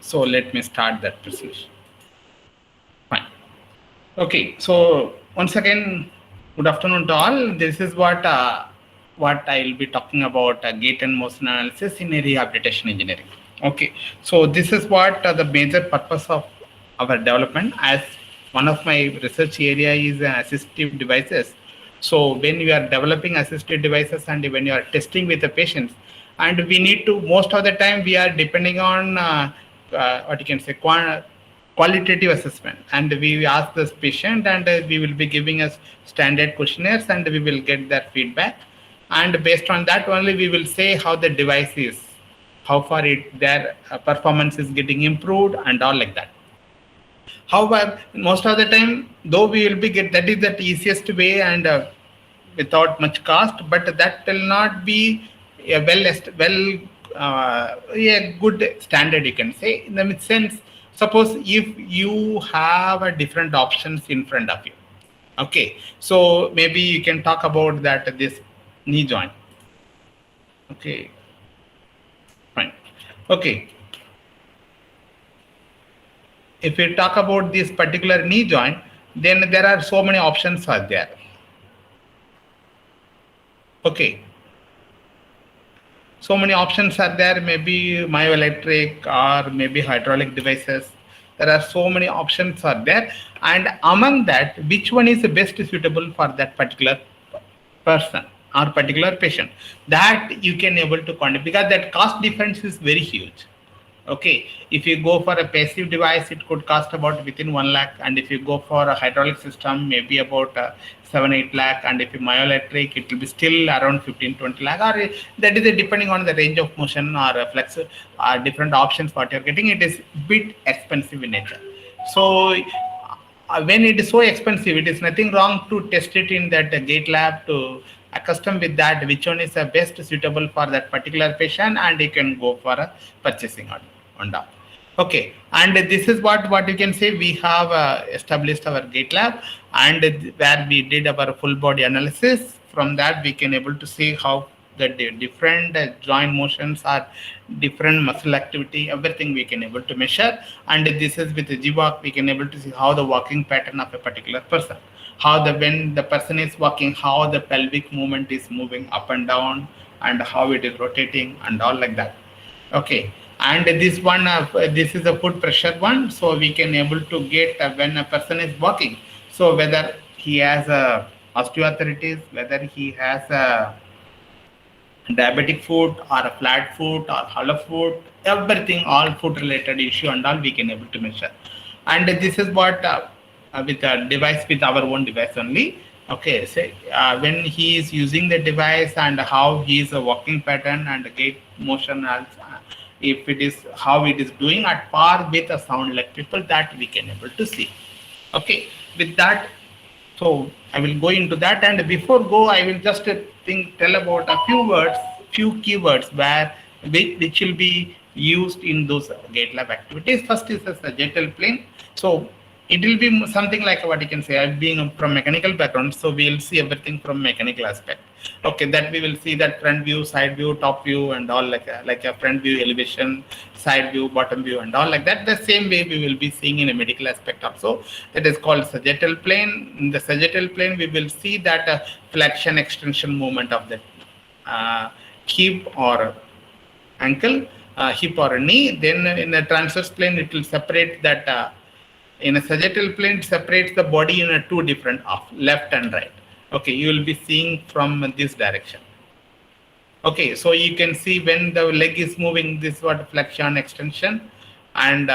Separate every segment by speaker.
Speaker 1: So let me start that presentation. Fine. Okay. So once again, good afternoon to all. This is what I will be talking about gait and motion analysis in a rehabilitation engineering. Okay. So this is what the major purpose of our development. As one of my research area is assistive devices. So when you are developing assistive devices and when you are testing with the patients, and we need to most of the time we are depending on what you can say qualitative assessment, and we ask this patient and we will be giving us standard questionnaires and we will get their feedback, and based on that only we will say how the device is, how far their performance is getting improved and all like that. However, most of the time, though we will be get that is the easiest way and without much cost, but that will not be a a good standard, you can say, in the sense. Suppose if you have a different options in front of you, okay, so maybe you can talk about that this knee joint. Okay, fine. Okay, if we talk about this particular knee joint, then there are so many options are there. Okay, so many options are there, maybe myoelectric or maybe hydraulic devices. There are so many options are there, and among that which one is the best suitable for that particular person or particular patient, that you can able to quantify, because that cost difference is very huge. Okay, if you go for a passive device, it could cost about within 1 lakh, and if you go for a hydraulic system, maybe about 7-8 lakh, and if you myoelectric, it will be still around 15-20 lakh. Or that is depending on the range of motion or flex, different options what you are getting. It is bit expensive in nature. So when it is so expensive, it is nothing wrong to test it in that gate lab to accustom with that which one is the best suitable for that particular patient, and you can go for a purchasing on that. Okay, and this is what you can say. We have established our gate lab, and where we did our full body analysis. From that we can able to see how the different joint motions are, different muscle activity, everything we can able to measure. And this is with the GWalk, we can able to see how the walking pattern of a particular person, how the when the person is walking, how the pelvic movement is moving up and down, and how it is rotating and all like that. Okay, and this one this is a foot pressure one, so we can able to get when a person is walking, so whether he has a osteoarthritis, whether he has a diabetic foot or a flat foot or hollow foot, everything, all foot related issue and all we can able to measure. And this is what with a device, with our own device only. Okay, so when he is using the device and how he is a walking pattern and gait motion also, if it is how it is doing at par with a sound like people, that we can able to see. Okay, with that, so I will go into that, and before go, I will just tell about a few words, few keywords where which will be used in those gate lab activities. First is the sagittal plane. So it will be something like what you can say. I'm being from mechanical background, so we will see everything from mechanical aspect. Okay, that we will see that front view, side view, top view, and all like a front view elevation, side view, bottom view, and all like that. The same way we will be seeing in a medical aspect also. That is called sagittal plane. In the sagittal plane, we will see that flexion extension movement of the hip or ankle, hip or knee. Then in a transverse plane, it will separate that. In a sagittal plane, it separates the body in a two different half, left and right. Okay, you will be seeing from this direction. Okay, so you can see when the leg is moving, this is what flexion extension, and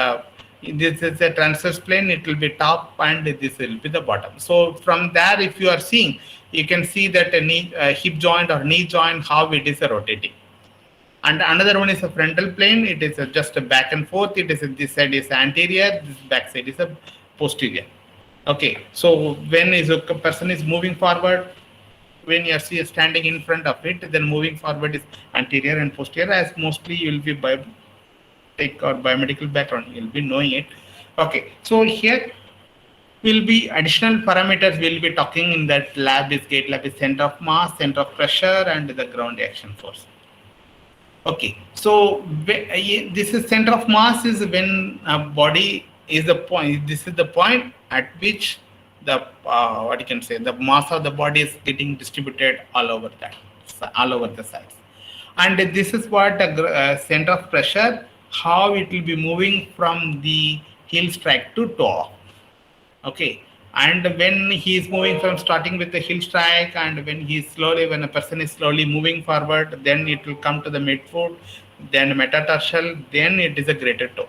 Speaker 1: this is a transverse plane, it will be top and this will be the bottom. So from there, if you are seeing, you can see that a knee, hip joint or knee joint, how it is rotating. And another one is a frontal plane. It is just a back and forth. It is this side is anterior, this back side is a posterior. Okay, so when is a person is moving forward, when you are standing in front of it, then moving forward is anterior and posterior. As mostly you will be biotech or biomedical background, you will be knowing it. Okay, so here will be additional parameters we'll be talking in that lab is gate lab is center of mass, center of pressure, and the ground action force. Okay, so this is center of mass is when a body is the point. This is the point at which the what you can say the mass of the body is getting distributed all over that, all over the sides, and this is what the center of pressure, how it will be moving from the heel strike to toe. Okay, and when he is moving from starting with the heel strike, and when a person is slowly moving forward, then it will come to the midfoot, then metatarsal, then it is a greater toe.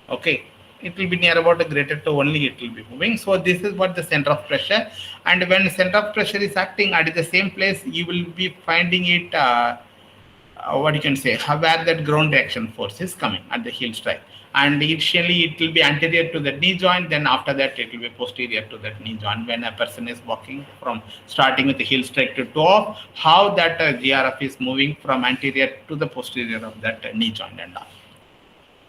Speaker 1: Okay, it will be near about a greater toe only, it will be moving. So this is what the center of pressure, and when center of pressure is acting at the same place, you will be finding it what you can say, where that ground reaction force is coming at the heel strike. And initially it will be anterior to the knee joint, then after that it will be posterior to that knee joint when a person is walking from starting with the heel strike to toe off, how that GRF is moving from anterior to the posterior of that knee joint and all.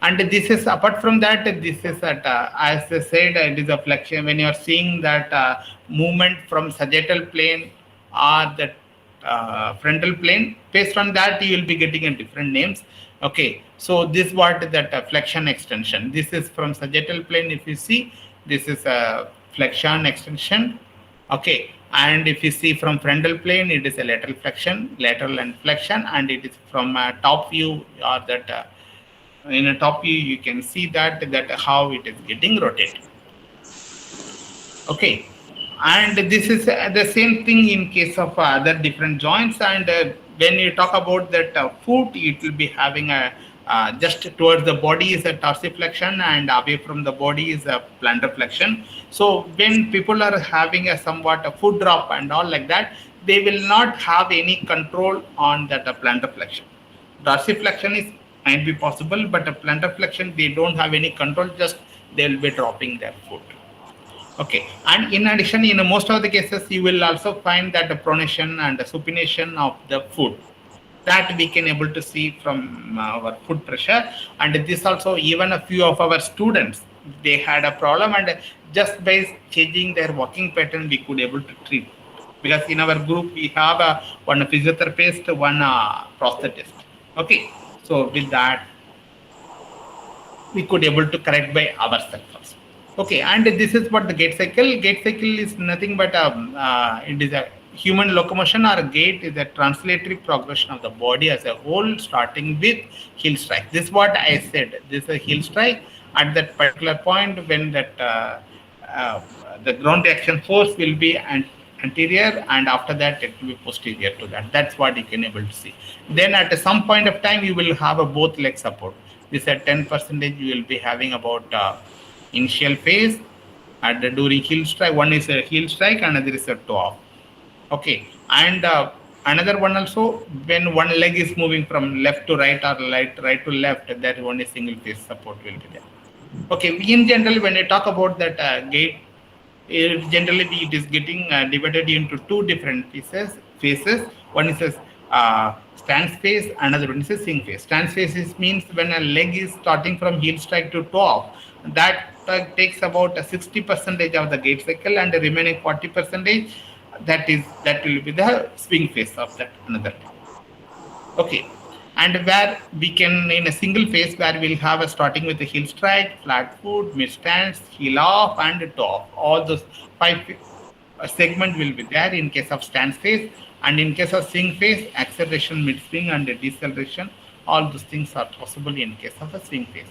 Speaker 1: And this is apart from that, this is at as I said, it is a flexion. When you are seeing that movement from sagittal plane or that frontal plane, based on that you will be getting a different names. Okay, so this what that flexion extension, this is from sagittal plane. If you see, this is a flexion extension. Okay, and if you see from frontal plane, it is a lateral and flexion, and it is from top view or that in a top view you can see that how it is getting rotated. Okay, and this is the same thing in case of other different joints. And when you talk about that foot, it will be having a just towards the body is a dorsiflexion, and away from the body is a plantar flexion. So when people are having a somewhat a foot drop and all like that, they will not have any control on that plantar flexion. Dorsiflexion is might be possible, but a plantar flexion they don't have any control, just they'll be dropping their foot. Okay, and in addition, in most of the cases, you will also find that the pronation and the supination of the foot, that we can able to see from our foot pressure. And this also, even a few of our students, they had a problem, and just by changing their walking pattern, we could able to treat. Because in our group, we have one physiotherapist, one prosthetist. Okay, so with that, we could able to correct by ourselves also. Okay, and this is what the gait cycle. Gait cycle is nothing but it is a human locomotion, or gait is a translatory progression of the body as a whole, starting with heel strike. This is what I said. This is a heel strike at that particular point when that uh, the ground reaction force will be anterior, and after that it will be posterior to that. That's what you can able to see. Then at some point of time you will have a both leg support. This at 10% you will be having about initial phase at the during heel strike. One is a heel strike, another is a toe off. Okay, and another one also, when one leg is moving from left to right or right to left, that one is single phase support will be there. Okay, in general, when I talk about that gait, generally it is getting divided into two different phases. One is a stance phase, another one is a swing phase. Stance phase means when a leg is starting from heel strike to toe off, that takes about 60% of the gait cycle, and the remaining 40% that will be the swing phase of that another. Okay, and where we can in a single phase where we'll have a starting with the heel strike, flat foot, mid stance, heel off, and toe off. All those five segment will be there in case of stance phase, and in case of swing phase, acceleration, mid swing, and deceleration. All those things are possible in case of a swing phase.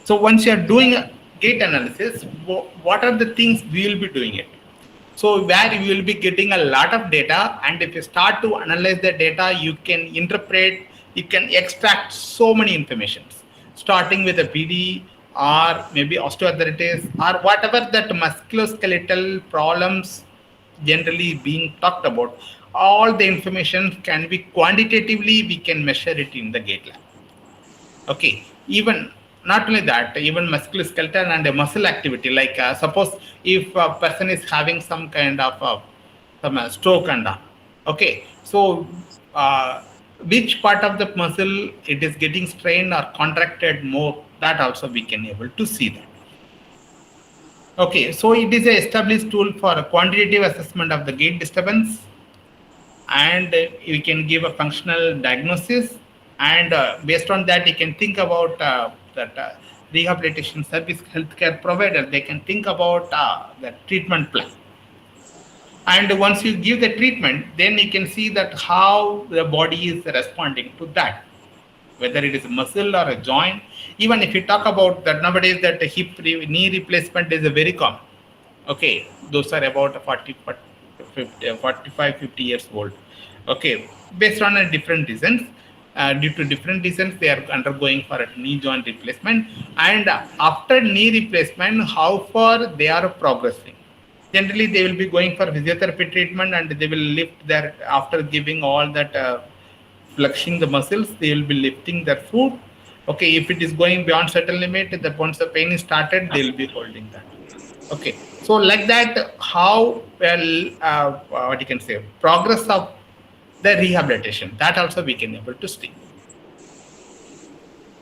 Speaker 1: So once you are doing a gait analysis, what are the things we will be doing it? So where you will be getting a lot of data, and if you start to analyze the data, you can interpret, you can extract so many informations, starting with a PD or maybe osteoarthritis or whatever that musculoskeletal problems generally being talked about. All the information can be quantitatively, we can measure it in the gait lab. Okay, even not only that, even musculoskeletal and muscle activity. Like suppose if a person is having some kind of some stroke and okay, so which part of the muscle it is getting strained or contracted more, that also we can able to see that. Okay, so it is a established tool for a quantitative assessment of the gait disturbance, and we can give a functional diagnosis, And based on that, you can think about that rehabilitation service healthcare provider. They can think about the treatment plan. And once you give the treatment, then you can see that how the body is responding to that, whether it is a muscle or a joint. Even if you talk about that nowadays, that knee replacement is a very common. Okay, those are about 45, 50 years old. Okay, based on a different reasons. Due to different reasons, they are undergoing for a knee joint replacement. And after knee replacement, how far they are progressing. Generally, they will be going for physiotherapy treatment, and they will lift their, after giving all that flexing the muscles, they will be lifting their foot. Okay, if it is going beyond certain limit, that once the pain is started, they will be holding that. Okay, so like that, how well, what you can say, progress of the rehabilitation, that also we can able to see.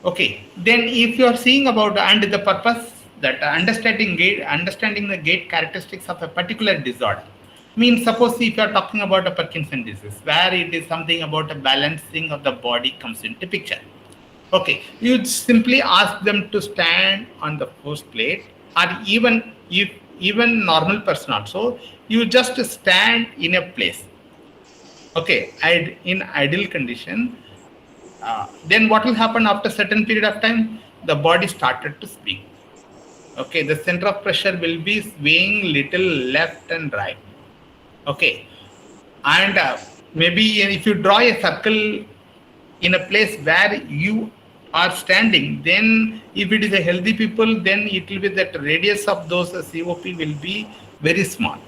Speaker 1: Okay, then if you are seeing about, and the purpose that understanding the gait characteristics of a particular disorder. Means, suppose if you are talking about a Parkinson disease, where it is something about a balancing of the body comes into picture. Okay, you simply ask them to stand on the first plate, or even if even normal person also, you just stand in a place. Okay, in ideal condition, then what will happen after certain period of time? The body started to swing. Okay, the center of pressure will be swaying little left and right. Okay, and maybe if you draw a circle in a place where you are standing, then if it is a healthy people, then it will be that radius of those COP will be very small.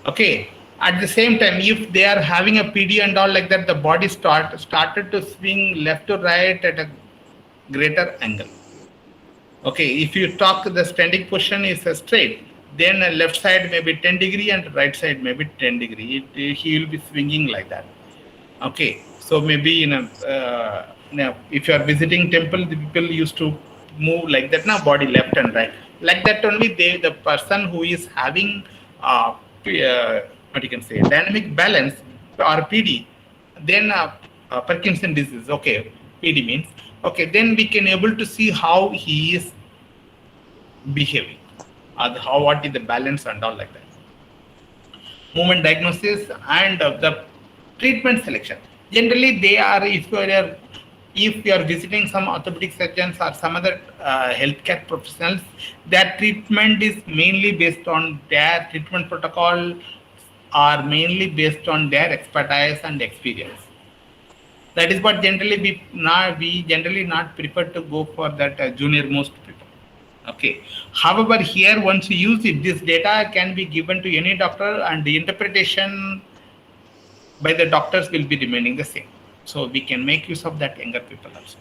Speaker 1: Okay, at the same time, if they are having a PD and all like that, the body started to swing left to right at a greater angle. Okay, if you talk the standing position is straight, then left side may be 10 degree and right side may be 10 degree. He will be swinging like that. Okay, so maybe if you are visiting temple, the people used to move like that now, body left and right. Like that only, the person who is having what you can say, dynamic balance or PD, then Parkinson disease. Okay, PD means, okay, then we can able to see how he is behaving, how, what is the balance and all like that. Movement diagnosis and the treatment selection. Generally, they are, if you are visiting some orthopedic surgeons or some other healthcare professionals, their treatment is mainly based on their treatment protocol, are mainly based on their expertise and experience. That is what generally we generally not prefer to go for that junior most people. Okay. However, here once you use it, this data can be given to any doctor, and the interpretation by the doctors will be remaining the same. So we can make use of that younger people also.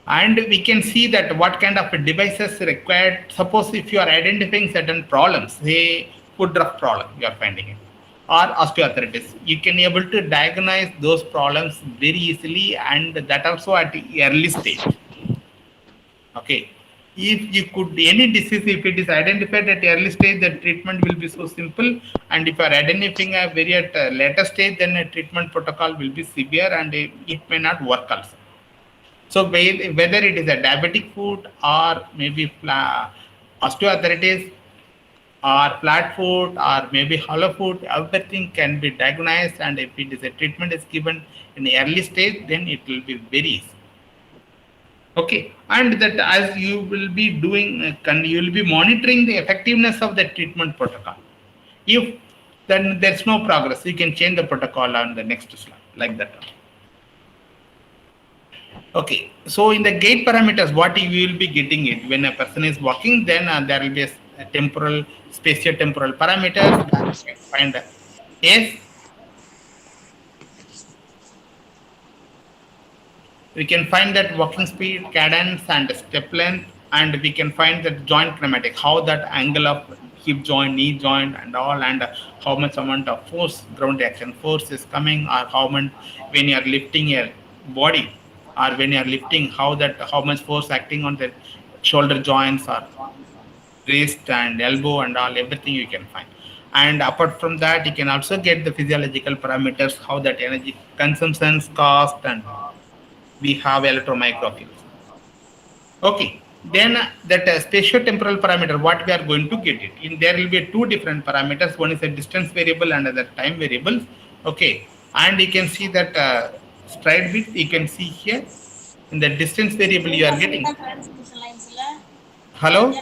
Speaker 1: And we can see that what kind of devices required. Suppose if you are identifying certain problems, say foot drop problem, you are finding it, or osteoarthritis, you can able to diagnose those problems very easily, and that also at the early stage. Okay, if you could, any disease, if it is identified at early stage, the treatment will be so simple. And if you are identifying a very at a later stage, then a treatment protocol will be severe, and it may not work also. So whether it is a diabetic foot, or maybe osteoarthritis, or flat foot, or maybe hollow foot, everything can be diagnosed, and if it is a treatment is given in the early stage, then it will be very easy. Okay, and that as you will be doing, you will be monitoring the effectiveness of the treatment protocol. If then there's no progress, you can change the protocol on the next slide, like that. Okay, so in the gait parameters, what you will be getting it when a person is walking, then there will be a temporal, spatiotemporal parameters that you can find. Yes. We can find that walking speed, cadence, and step length, and we can find that joint kinematic, how that angle of hip joint, knee joint, and all, and how much amount of force, ground reaction force is coming, or how much when you are lifting your body, or when you are lifting, how much force acting on the shoulder joints or wrist and elbow and all, everything you can find. And apart from that, you can also get the physiological parameters, how that energy consumption, cost, and we have electromicrofields. Okay, then that spatio-temporal parameter, what we are going to get it in, there will be two different parameters. One is a distance variable and other time variables. Okay, and you can see that stride width. You can see here in the distance variable you are getting. Hello.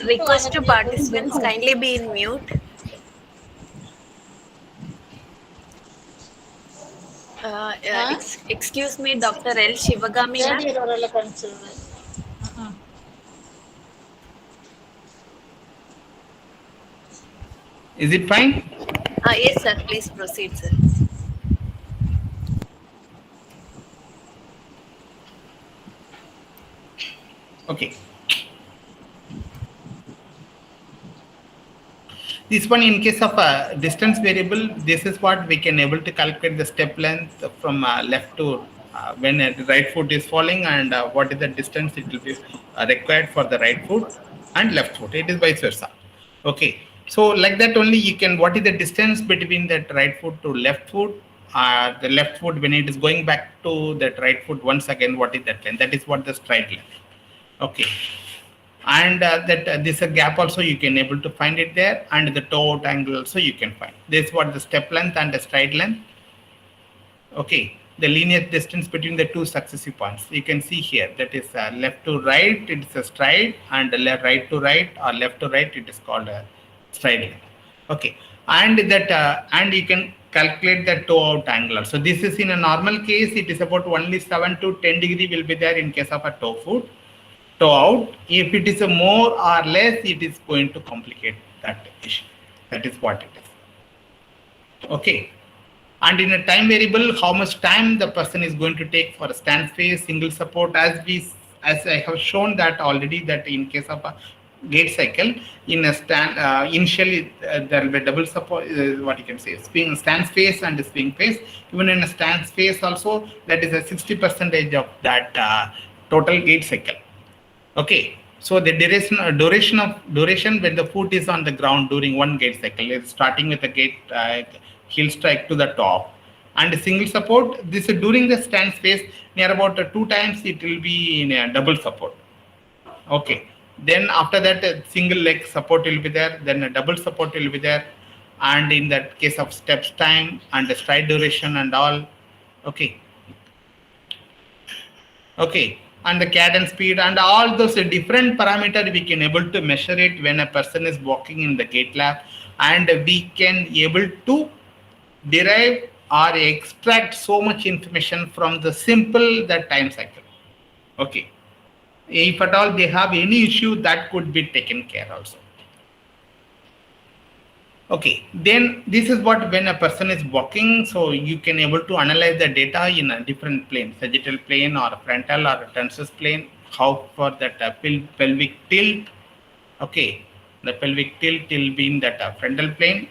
Speaker 2: Request to participants kindly be in mute. Excuse me, Dr. L. Shivagami.
Speaker 1: Is it fine?
Speaker 2: Yes, sir. Please proceed, sir.
Speaker 1: Okay. This one, in case of a distance variable, this is what we can able to calculate the step length from left to when the right foot is falling, and what is the distance it will be required for the right foot and left foot. It is vice versa. Okay. So like that only you can, what is the distance between that right foot to left foot, the left foot when it is going back to that right foot once again, what is that length? That is what the stride length. Okay, and that this gap also you can able to find it there, and the toe out angle also you can find. This is what the step length and the stride length. Okay, the linear distance between the two successive points you can see here, that is left to right it is a stride, and left right to right or left to right it is called a stride length. Okay, and that and you can calculate the toe out angle. So this is in a normal case it is about only 7 to 10 degree will be there in case of a toe foot, toe out. If it is a more or less, it is going to complicate that issue. That is what it is. Okay. And in a time variable, how much time the person is going to take for a stand face, single support, as I have shown that already, that in case of a gait cycle, in a stand initially there will be double support, what you can say, swing stance phase and swing phase. Even in a stance phase also, that is a 60% of that total gait cycle. Okay, so the duration when the foot is on the ground during one gait cycle is starting with the gait heel strike to the top, and single support. This is during the stance phase, near about 2 times it will be in a double support. Okay, then after that single leg support will be there, then a double support will be there, and in that case of steps time and the stride duration and all. Okay. Okay, and the cadence speed and all those different parameters we can able to measure it when a person is walking in the gait lab, and we can able to derive or extract so much information from the simple that time cycle. Okay, if at all they have any issue, that could be taken care also. Okay, then this is what when a person is walking, so you can able to analyze the data in a different plane, sagittal plane or frontal or transverse plane, how for that pelvic tilt. Okay, the pelvic tilt will be in that frontal plane,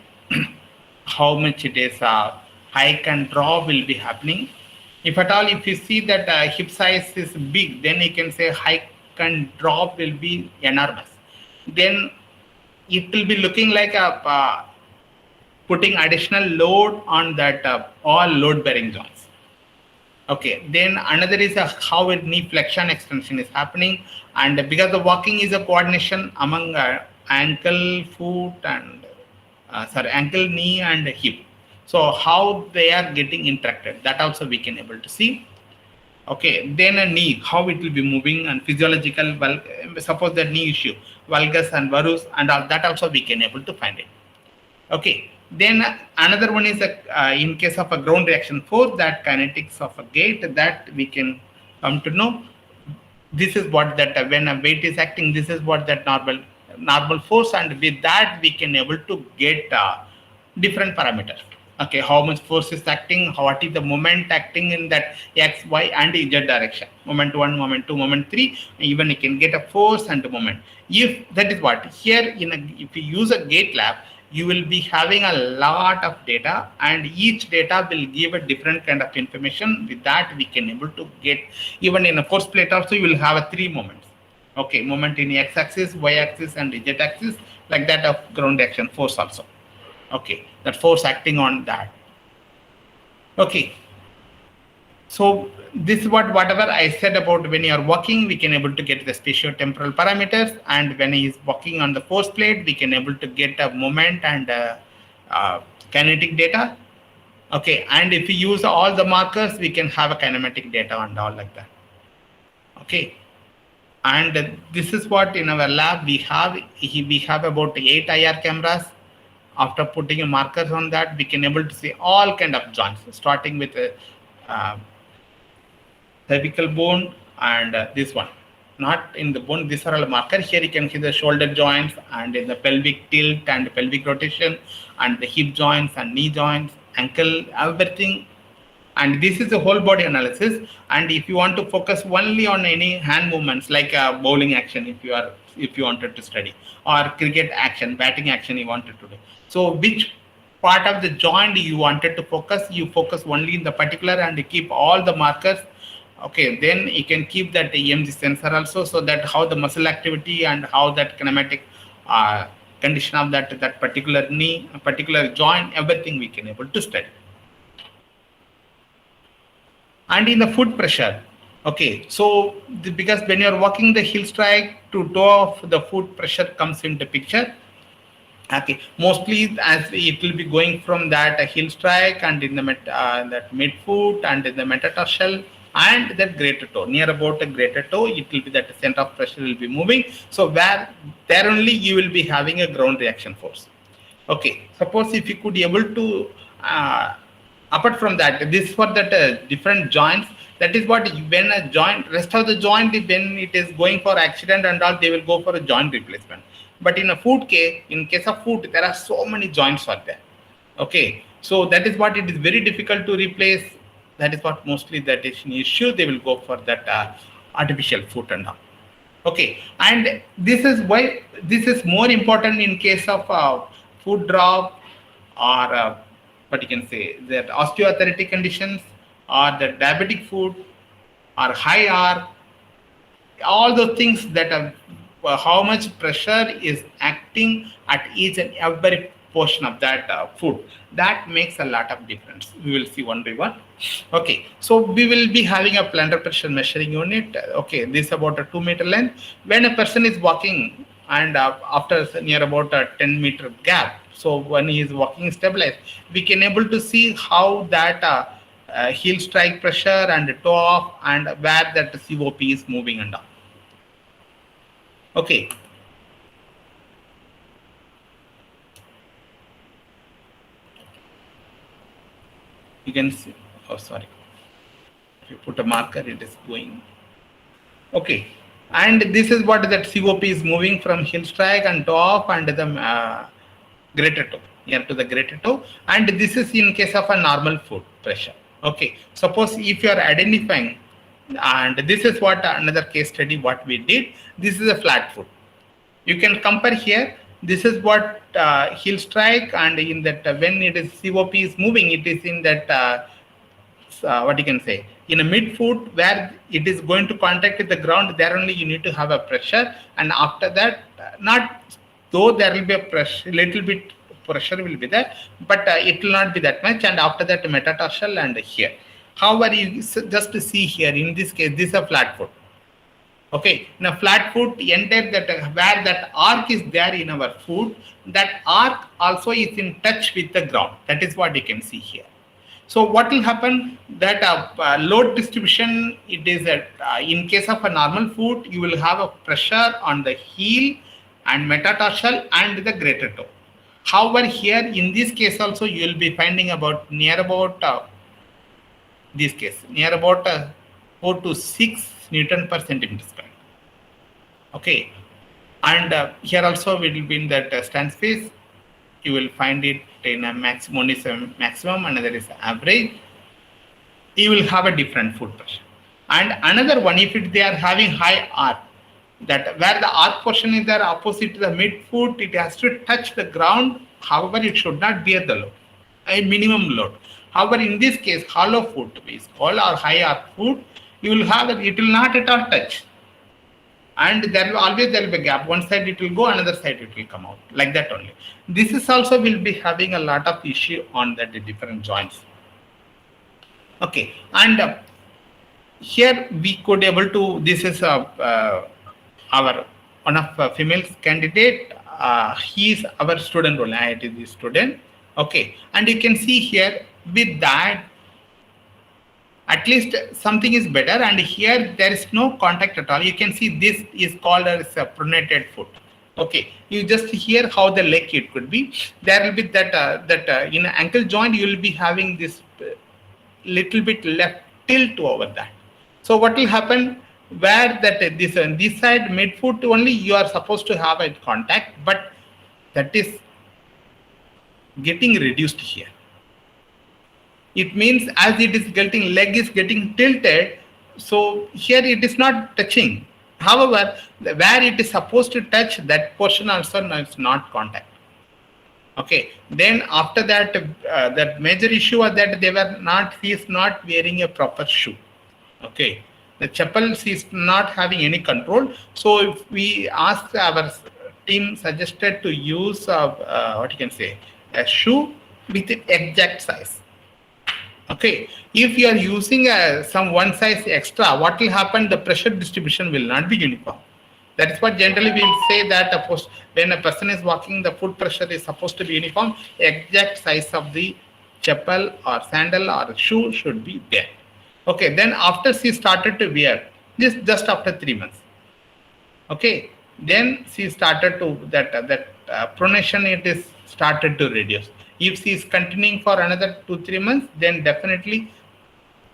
Speaker 1: how much it is hike and drop will be happening. If at all, if you see that hip size is big, then you can say hike and drop will be enormous. Then it will be looking like a putting additional load on that all load bearing joints. Okay, then another is how a knee flexion extension is happening, and because the walking is a coordination among ankle, foot, and ankle, knee, and hip. So how they are getting interacted, that also we can able to see. Okay, then a knee, how it will be moving, and physiological, well, suppose the knee issue, valgus and varus, and all that also we can able to find it. Okay, then another one is in case of a ground reaction force, that kinetics of a gait, that we can come to know. This is what that when a weight is acting, this is what that normal force, and with that we can able to get different parameters. Okay, how much force is acting, what is the moment acting in that x, y, and z direction. Moment 1, moment 2, moment 3. Even you can get a force and a moment. If that is what here if you use a gait lab, you will be having a lot of data, and each data will give a different kind of information. With that, we can able to get, even in a force plate also, you will have a three moments. Okay, moment in x-axis, y-axis, and z-axis, like that of ground action force also. Okay, that force acting on that. Okay, so this is whatever I said about when you are walking, we can able to get the spatio-temporal parameters, and when he is walking on the force plate, we can able to get a moment and kinetic data. Okay, and if we use all the markers, we can have a kinematic data and all like that. Okay, and this is what in our lab we have about 8 IR cameras. After putting a markers on that, we can able to see all kind of joints, starting with a cervical bone and this one. Not in the bone, these are all markers. Here you can see the shoulder joints and in the pelvic tilt and pelvic rotation and the hip joints and knee joints, ankle, everything. And this is a whole body analysis. And if you want to focus only on any hand movements, like a bowling action, if you wanted to study, or cricket action, batting action you wanted to do. So which part of the joint you wanted to focus, you focus only in the particular and you keep all the markers. Okay, then you can keep that EMG sensor also, so that how the muscle activity and how that kinematic condition of that particular knee, particular joint, everything we can able to study. And in the foot pressure, okay, so because when you're walking the heel strike to toe off, the foot pressure comes into picture. Okay, mostly as it will be going from that heel strike and in the that midfoot and in the metatarsal and that greater toe, near about the greater toe, it will be that the center of pressure will be moving. So where there only you will be having a ground reaction force. Okay, suppose if you could be able to apart from that, this for that different joints, that is what when a joint, rest of the joint, when it is going for accident and all, they will go for a joint replacement. But in a foot case, in case of foot, there are so many joints are there. Okay, so that is what it is very difficult to replace. That is what mostly that is an issue. They will go for that artificial foot and all. Okay, and this is why this is more important in case of foot drop or what you can say, that osteoarthritic conditions or the diabetic foot or high R, all those things that are how much pressure is acting at each and every portion of that foot. That makes a lot of difference. We will see one by one. Okay, so we will be having a plantar pressure measuring unit. Okay, this is about a 2 meter length. When a person is walking and after near about a 10-meter gap, so when he is walking stabilized, we can able to see how that heel strike pressure and toe off and where that COP is moving and all. Okay. You can see, oh sorry, if you put a marker, it is going. Okay, and this is what that COP is moving from heel strike and toe off and the greater toe, near to the greater toe, and this is in case of a normal foot pressure. Okay, suppose if you are identifying, and this is what another case study what we did. This is a flat foot. You can compare here. This is what heel strike, and in that when it is COP is moving, it is in that what you can say, in a midfoot where it is going to contact with the ground. There only you need to have a pressure, and after that, not though there will be a pressure, little bit pressure will be there, but it will not be that much. And after that, metatarsal and here. However, you just to see here in this case, this is a flat foot. Okay, now flat foot, entire that where that arc is there in our foot, that arc also is in touch with the ground. That is what you can see here. So what will happen, that load distribution, it is that in case of a normal foot, you will have a pressure on the heel and metatarsal and the greater toe. However, here in this case also, you will be finding about near about this case, near about 4 to 6 Newton per centimeter square. Okay, and here also we will be in that stand space. You will find it in a maximum, one is a maximum, another is average. You will have a different foot pressure. And another one, if they are having high arc, that where the arc portion is there opposite to the midfoot, it has to touch the ground However, it should not bear the load, a minimum load. However, in this case, hollow foot is called or high arc foot. You will have that, it will not at all touch, and there will be a gap. One side it will go, another side it will come out, like that only. This is also will be having a lot of issue on that different joints. Okay, and here we could able to, this is our one of female candidate. He is our student only, IIT student. Okay, and you can see here with that at least something is better, and here there is no contact at all. You can see this is called as a pronated foot. Okay, you just hear how the leg it could be. There will be that in ankle joint you will be having this little bit left tilt over that. So what will happen, where that this side mid foot only you are supposed to have a contact, but that is getting reduced here. It means as it is getting, leg is getting tilted, so here it is not touching. However, where it is supposed to touch, that portion also is not contact. Okay, then after that, that major issue was that he is not wearing a proper shoe. Okay, the chappal is not having any control. So if we ask, our team suggested to use what you can say, a shoe with exact size. Okay, if you are using some one size extra, what will happen? The pressure distribution will not be uniform. That is what generally we say, that when a person is walking, the foot pressure is supposed to be uniform. Exact size of the chappal or sandal or shoe should be there. Okay, then after she started to wear this, just after 3 months. Okay, then she started to that pronation, it is started to reduce. If she is continuing for another 2-3 months, then definitely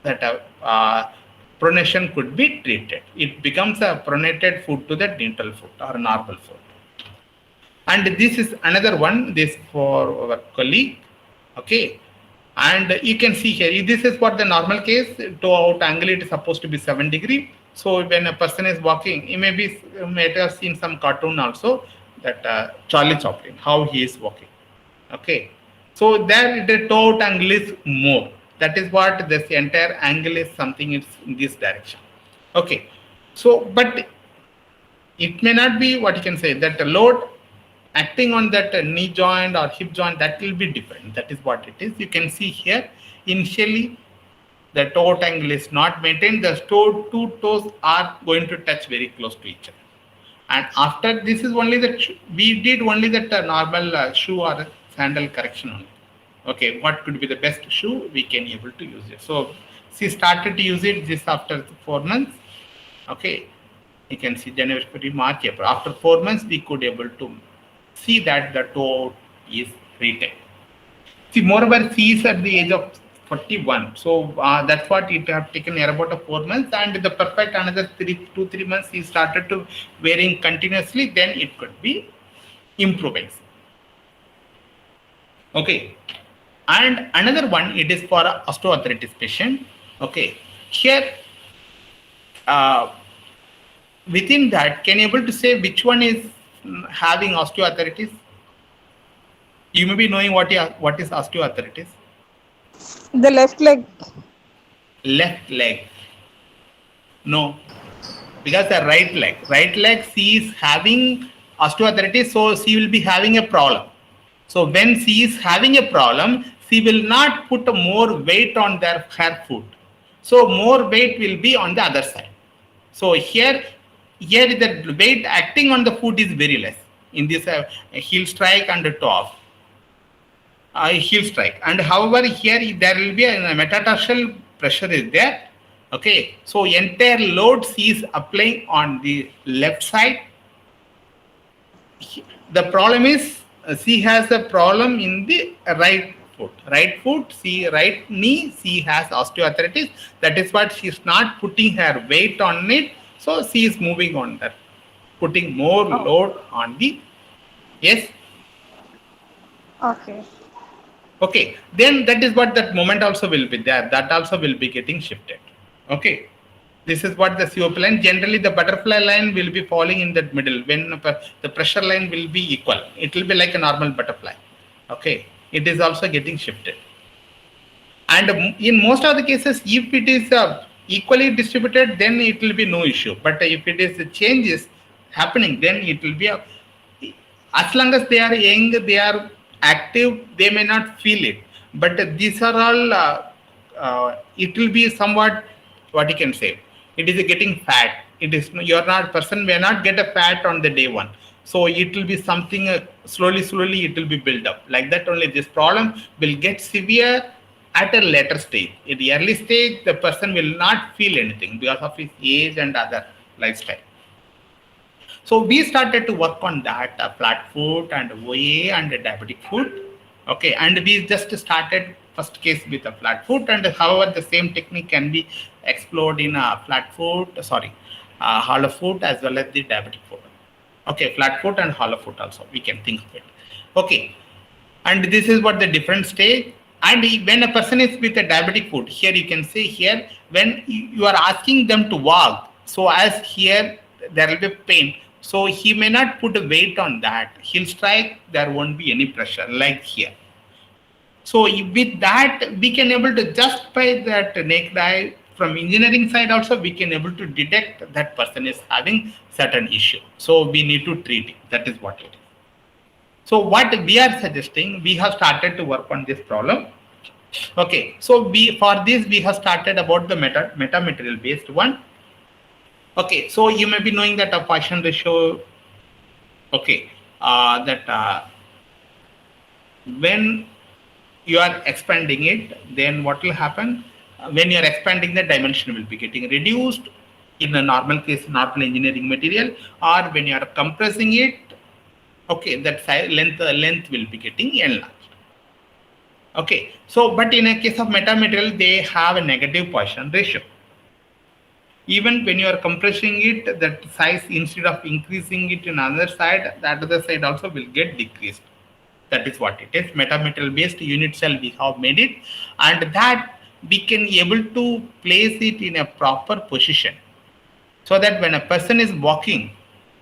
Speaker 1: that pronation could be treated. It becomes a pronated foot to the neutral foot or normal foot. And this is another one, this for our colleague. Okay, and you can see here, this is what the normal case, toe out angle, it is supposed to be 7 degrees. So when a person is walking, you may have seen some cartoon also, that Charlie Chaplin, how he is walking. Okay, so there the toe out angle is more. That is what this entire angle is, something is in this direction. Okay, so but it may not be, what you can say, that the load acting on that knee joint or hip joint, that will be different. That is what it is. You can see here, initially the toe out angle is not maintained. The two toes are going to touch very close to each other. And after this is only that we did only that normal shoe or sandal correction only. Okay, what could be the best shoe we can able to use it. So she started to use it this after 4 months. Okay, you can see January, February, March, April. After 4 months, we could able to see that the toe is retained. See, moreover, she is at the age of 41. So that's what it have taken about 4 months, and the perfect another 2-3 months he started to wearing continuously, then it could be improving. Okay, and another one, it is for osteoarthritis patient. Okay, here within that, can you able to say which one is having osteoarthritis? You may be knowing what is osteoarthritis.
Speaker 3: The left leg.
Speaker 1: Left leg. No, because the right leg, she is having osteoarthritis, so she will be having a problem. So when she is having a problem, she will not put more weight on her foot. So more weight will be on the other side. So here the weight acting on the foot is very less in this heel strike and toe off. Heel strike, and however here there will be a metatarsal pressure is there. Okay, so entire load she is applying on the left side. The problem is she has a problem in the right foot. Right knee, she has osteoarthritis. That is what she is not putting her weight on it. So she is moving on that, putting more load on the, yes.
Speaker 3: Okay.
Speaker 1: Okay, then that is what that moment also will be there. That also will be getting shifted. Okay, this is what the COP line. Generally, the butterfly line will be falling in that middle when the pressure line will be equal. It will be like a normal butterfly. Okay, it is also getting shifted. And in most of the cases, if it is equally distributed, then it will be no issue. But if it is changes happening, then it will be as long as they are young, they are active, they may not feel it. But these are all, it will be somewhat, what you can say, it is getting fat. It is, you're not, person may not get a fat on the day one. So it will be something slowly it will be built up. Like that only this problem will get severe at a later stage. In the early stage, the person will not feel anything because of his age and other lifestyle. So we started to work on that, flat foot and OA and diabetic foot. Okay, and we just started first case with a flat foot, and however the same technique can be explored in a flat foot, hollow foot as well as the diabetic foot. Okay, flat foot and hollow foot also we can think of it. Okay, and this is what the different stage. And when a person is with a diabetic foot, here you can say here when you are asking them to walk, so as here there will be pain, so he may not put a weight on that, he'll strike, there won't be any pressure like here. So with that we can able to just by that naked eye from engineering side also we can able to detect that person is having certain issue, so we need to treat it. That is what it is. So what we are suggesting, we have started to work on this problem. Okay, so we for this we have started about the metamaterial based one. Okay, so you may be knowing that a Poisson ratio. Okay, when you are expanding it, then what will happen? When you are expanding, the dimension will be getting reduced in a normal case, normal engineering material, or when you are compressing it. Okay, that length will be getting enlarged. Okay, so but in a case of metamaterial, they have a negative Poisson ratio. Even when you are compressing it, that size instead of increasing it in another side, the other side also will get decreased. That is what it is. Metamaterial based unit cell we have made it, and that we can able to place it in a proper position, so that when a person is walking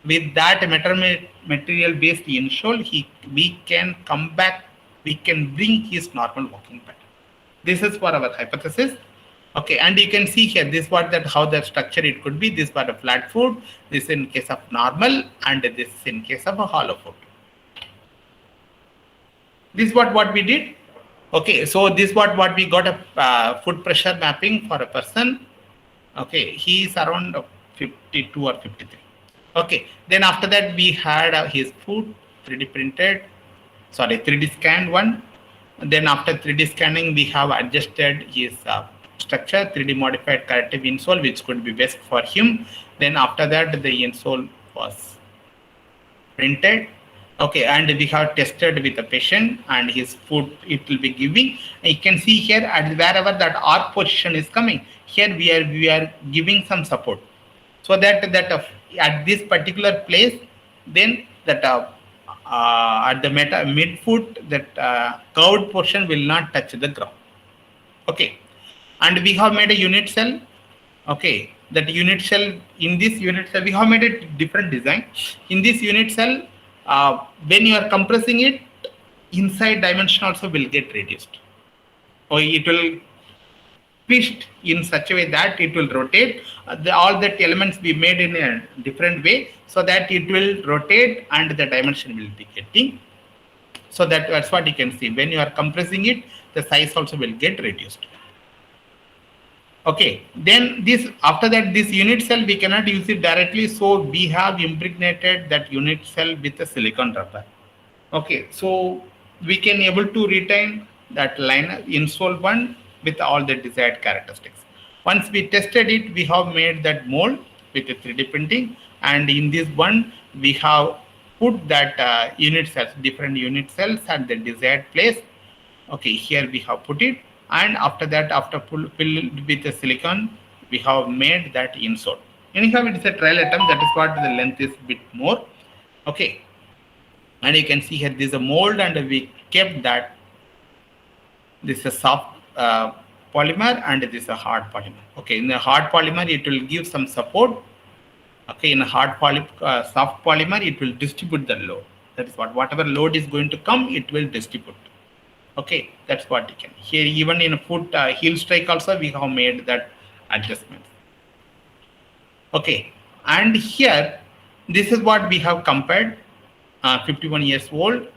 Speaker 1: with that metamaterial based insole, we can come back, we can bring his normal walking pattern. This is for our hypothesis. Okay, and you can see here this what that how the structure it could be. This for a flat foot, this in case of normal, and this in case of a hollow foot. This is what we did. Okay, so this is what we got a foot pressure mapping for a person. Okay, he is around 52 or 53. Okay, then after that we had his foot 3D printed, 3D scanned one. Then after 3D scanning, we have adjusted his structure, 3D modified corrective insole, which could be best for him. Then after that, the insole was printed. Okay, and we have tested with the patient and his foot it will be giving. You can see here at wherever that arc position is coming, here we are giving some support, so that at this particular place, then that at the mid foot, that curved portion will not touch the ground. Okay, and we have made a unit cell. Okay, that unit cell, in this unit cell we have made a different design. In this unit cell, when you are compressing it, inside dimension also will get reduced, or it will twist in such a way that it will rotate. All that elements be made in a different way, so that it will rotate and the dimension will be getting. So that's what you can see. When you are compressing it, the size also will get reduced. Okay, then this after that, this unit cell we cannot use it directly, so we have impregnated that unit cell with a silicon rubber. Okay, so we can able to retain that line insole one with all the desired characteristics. Once we tested it, we have made that mold with a 3D printing, and in this one we have put that unit cells, different unit cells at the desired place. Okay, here we have put it, and after that, after filled with the silicon, we have made that insole. Anyhow, it is a trial attempt. That is what the length is bit more. Okay, and you can see here this is a mold, and we kept that. This is a soft polymer, and this is a hard polymer. Okay, in the hard polymer it will give some support. Okay, in a soft polymer it will distribute the load. That is whatever load is going to come, it will distribute. Okay, that's what you can. Here, even in a foot heel strike also, we have made that adjustment. Okay, and here, this is what we have compared, 51 years old.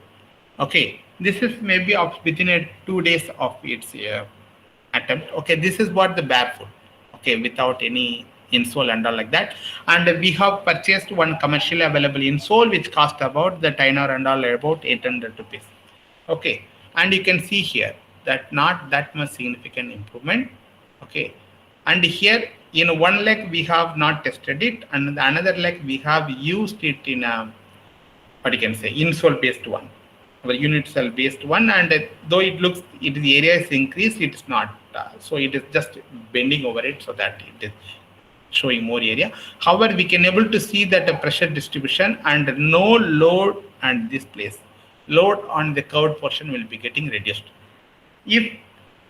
Speaker 1: Okay, this is maybe of within a 2 days of its attempt. Okay, this is what the barefoot. Okay, without any insole and all like that. And we have purchased one commercially available insole which cost about the tenor and all about 800 rupees. Okay, and you can see here that not that much significant improvement. Okay, and here in one leg we have not tested it, and the another leg we have used it in a, what you can say, insole based one, our unit cell based one, and though it looks the area is increased, it is not. So it is just bending over it so that it is showing more area. However, we can able to see that the pressure distribution and no load and this place, load on the curved portion will be getting reduced. If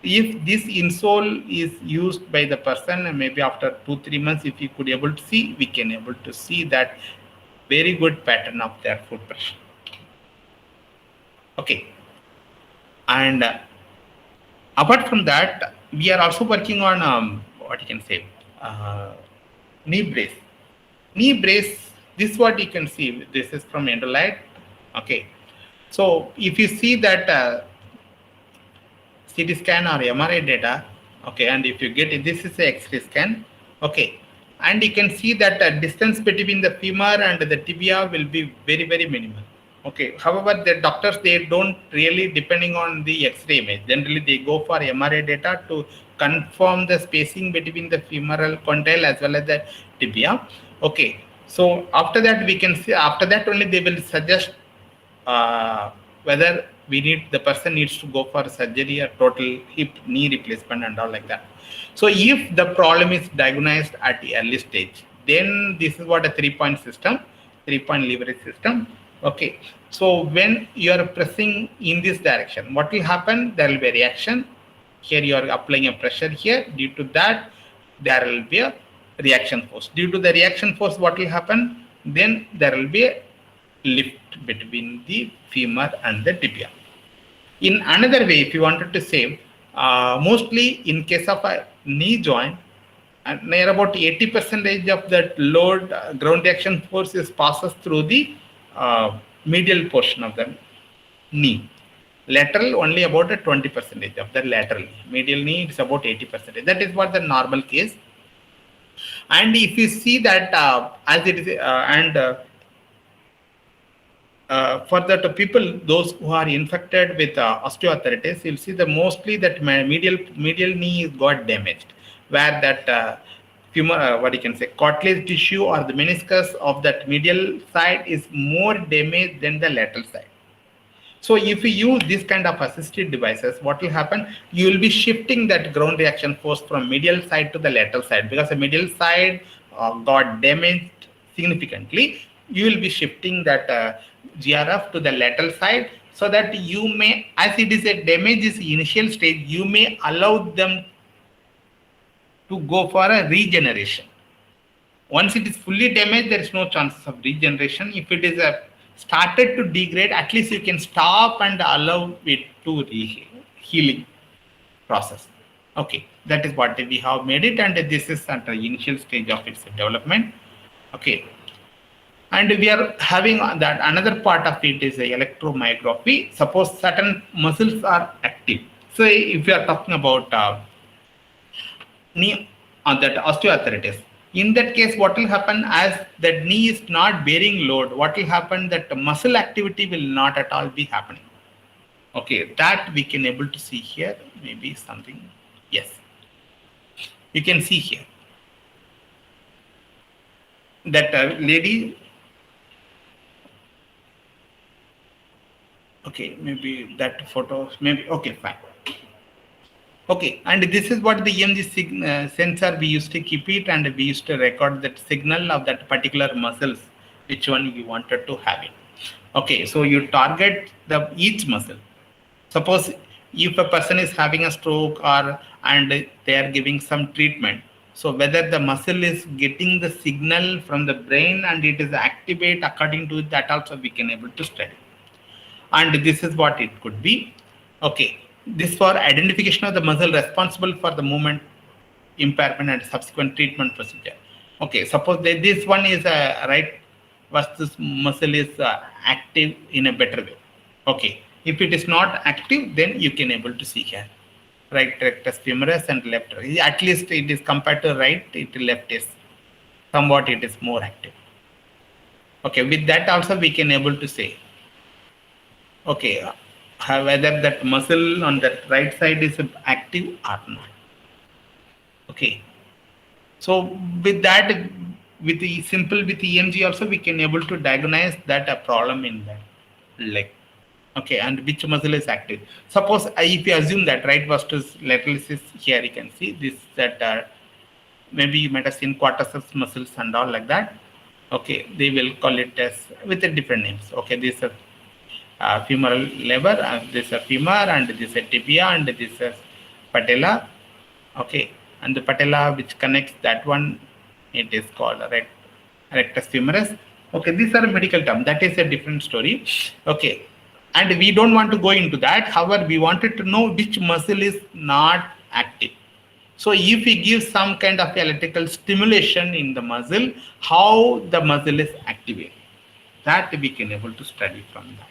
Speaker 1: this insole is used by the person, maybe after 2-3 months, if you could able to see, we can able to see that very good pattern of their foot pressure. Okay, and apart from that, we are also working on what you can say, knee brace. Knee brace, this is what you can see. This is from Endolite. Okay, so if you see that CT scan or MRI data, okay, and if you get it, this is a X-ray scan. Okay, and you can see that distance between the femur and the tibia will be very, very minimal. Okay, however, the doctors, they don't really depending on the X-ray image. Generally, they go for MRI data to confirm the spacing between the femoral condyle as well as the tibia. Okay, so after that, we can see, after that only they will suggest whether the person needs to go for surgery or total hip knee replacement and all like that. So if the problem is diagnosed at the early stage, then this is what a 3-point system, 3-point leverage system. Okay, so when you are pressing in this direction, what will happen? There will be a reaction. Here you are applying a pressure here. Due to that, there will be a reaction force. Due to the reaction force, what will happen? Then there will be a lift between the femur and the tibia. In another way, if you wanted to say, mostly in case of a knee joint, near about 80% of that load ground reaction force is passes through the medial portion of the knee. Lateral only about a 20% of the lateral. Medial knee is about 80%. That is what the normal case. And if you see that as it is for the people, those who are infected with osteoarthritis, you'll see that mostly that medial knee got damaged, where that femur, what you can say, cartilage tissue or the meniscus of that medial side is more damaged than the lateral side. So if you use this kind of assisted devices, what will happen? You will be shifting that ground reaction force from medial side to the lateral side, because the medial side got damaged significantly. You will be shifting that GRF to the lateral side, so that you may, as it is a damage is initial stage, you may allow them to go for a regeneration. Once it is fully damaged, there is no chances of regeneration. If it is started to degrade, at least you can stop and allow it to healing process. Okay, that is what we have made it, and this is at the initial stage of its development. Okay, and we are having that another part of it is a electromyography. Suppose certain muscles are active. So if we are talking about knee on that osteoarthritis, in that case, what will happen, as the knee is not bearing load, what will happen, that muscle activity will not at all be happening. Okay, that we can able to see here, maybe something, yes. You can see here that lady, okay, maybe that photo, maybe, okay, fine. Okay, and this is what the EMG sensor, we used to keep it, and we used to record that signal of that particular muscles, which one you wanted to have it. Okay, so you target each muscle. Suppose if a person is having a stroke and they are giving some treatment, So whether the muscle is getting the signal from the brain and it is activate according to that also we can able to study. And this is what it could be. Okay, this for identification of the muscle responsible for the movement impairment and subsequent treatment procedure. Okay, suppose that this one is right versus muscle is active in a better way. Okay, if it is not active, then you can able to see here right rectus femoris and left. At least it is compared to right, it left is somewhat it is more active. Okay, with that also we can able to say, okay, whether that muscle on that right side is active or not. Okay, so with that, with the simple with EMG also we can able to diagnose that a problem in that leg. Okay, and which muscle is active. Suppose if you assume that right versus lateralis, here you can see this that maybe you might have seen quadriceps muscles and all like that. Okay, they will call it as with the different names. Okay, this is femoral lever, and this is femur, and this is tibia, and this is patella. Okay, and the patella which connects that one, it is called rectus femoris. Okay, these are medical terms. That is a different story. Okay, and we don't want to go into that. However, we wanted to know which muscle is not active. So if we give some kind of electrical stimulation in the muscle, how the muscle is activated, that we can able to study from that.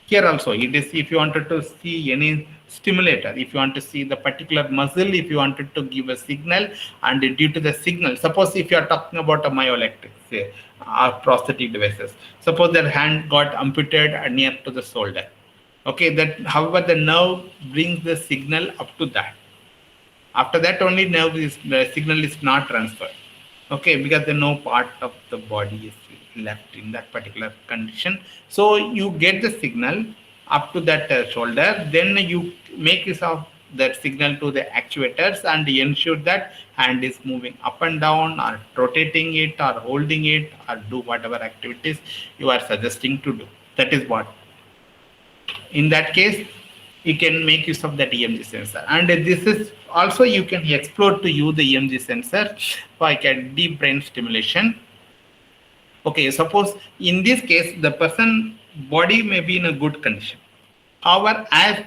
Speaker 1: Here also, it is if you wanted to see any stimulator, if you want to see the particular muscle, if you wanted to give a signal, and due to the signal, suppose if you are talking about a myoelectric, say, or prosthetic devices, suppose their hand got amputated near to the shoulder. Okay, that however the nerve brings the signal up to that. After that only the signal is not transferred. Okay, because the no part of the body is left in that particular condition. So you get the signal up to that shoulder, then you make use of that signal to the actuators and ensure that hand is moving up and down or rotating it or holding it or do whatever activities you are suggesting to do. That is what. In that case, you can make use of that EMG sensor. And this is also you can explore to use the EMG sensor for like a deep brain stimulation. Okay, suppose in this case, the person body may be in a good condition. However, as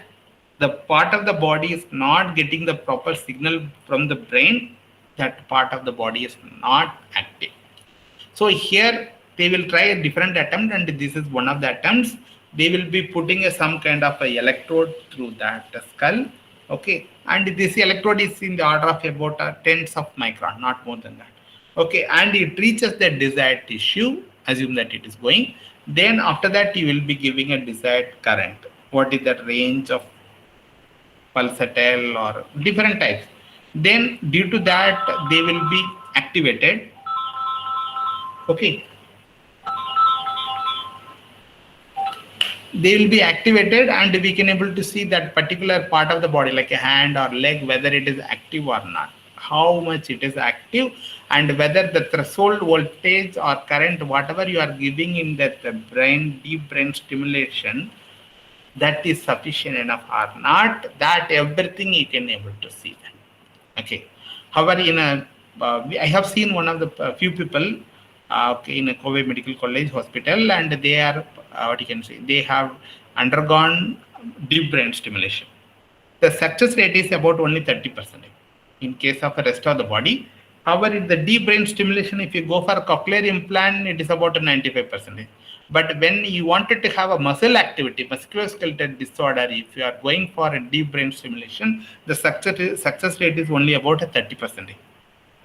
Speaker 1: the part of the body is not getting the proper signal from the brain, that part of the body is not active. So here they will try a different attempt, and this is one of the attempts. They will be putting some kind of a electrode through that skull. Okay, and this electrode is in the order of about tenths of micron, not more than that. Okay, and it reaches the desired tissue, assume that it is going. Then after that, you will be giving a desired current. What is that range of pulsatile or different types? Then due to that, they will be activated. Okay. They will be activated and we can able to see that particular part of the body like a hand or leg, whether it is active or not, how much it is active, and whether the threshold voltage or current, whatever you are giving in that brain, deep brain stimulation, that is sufficient enough or not, that everything you can able to see that. Okay. However, in a, I have seen one of the few people okay, in a Kobe Medical College Hospital, and they are, what you can say, they have undergone deep brain stimulation. The success rate is about only 30% in case of the rest of the body. However, in the deep brain stimulation, if you go for a cochlear implant, it is about 95%. But when you wanted to have a muscle activity, musculoskeletal disorder, if you are going for a deep brain stimulation, the success rate is only about 30%.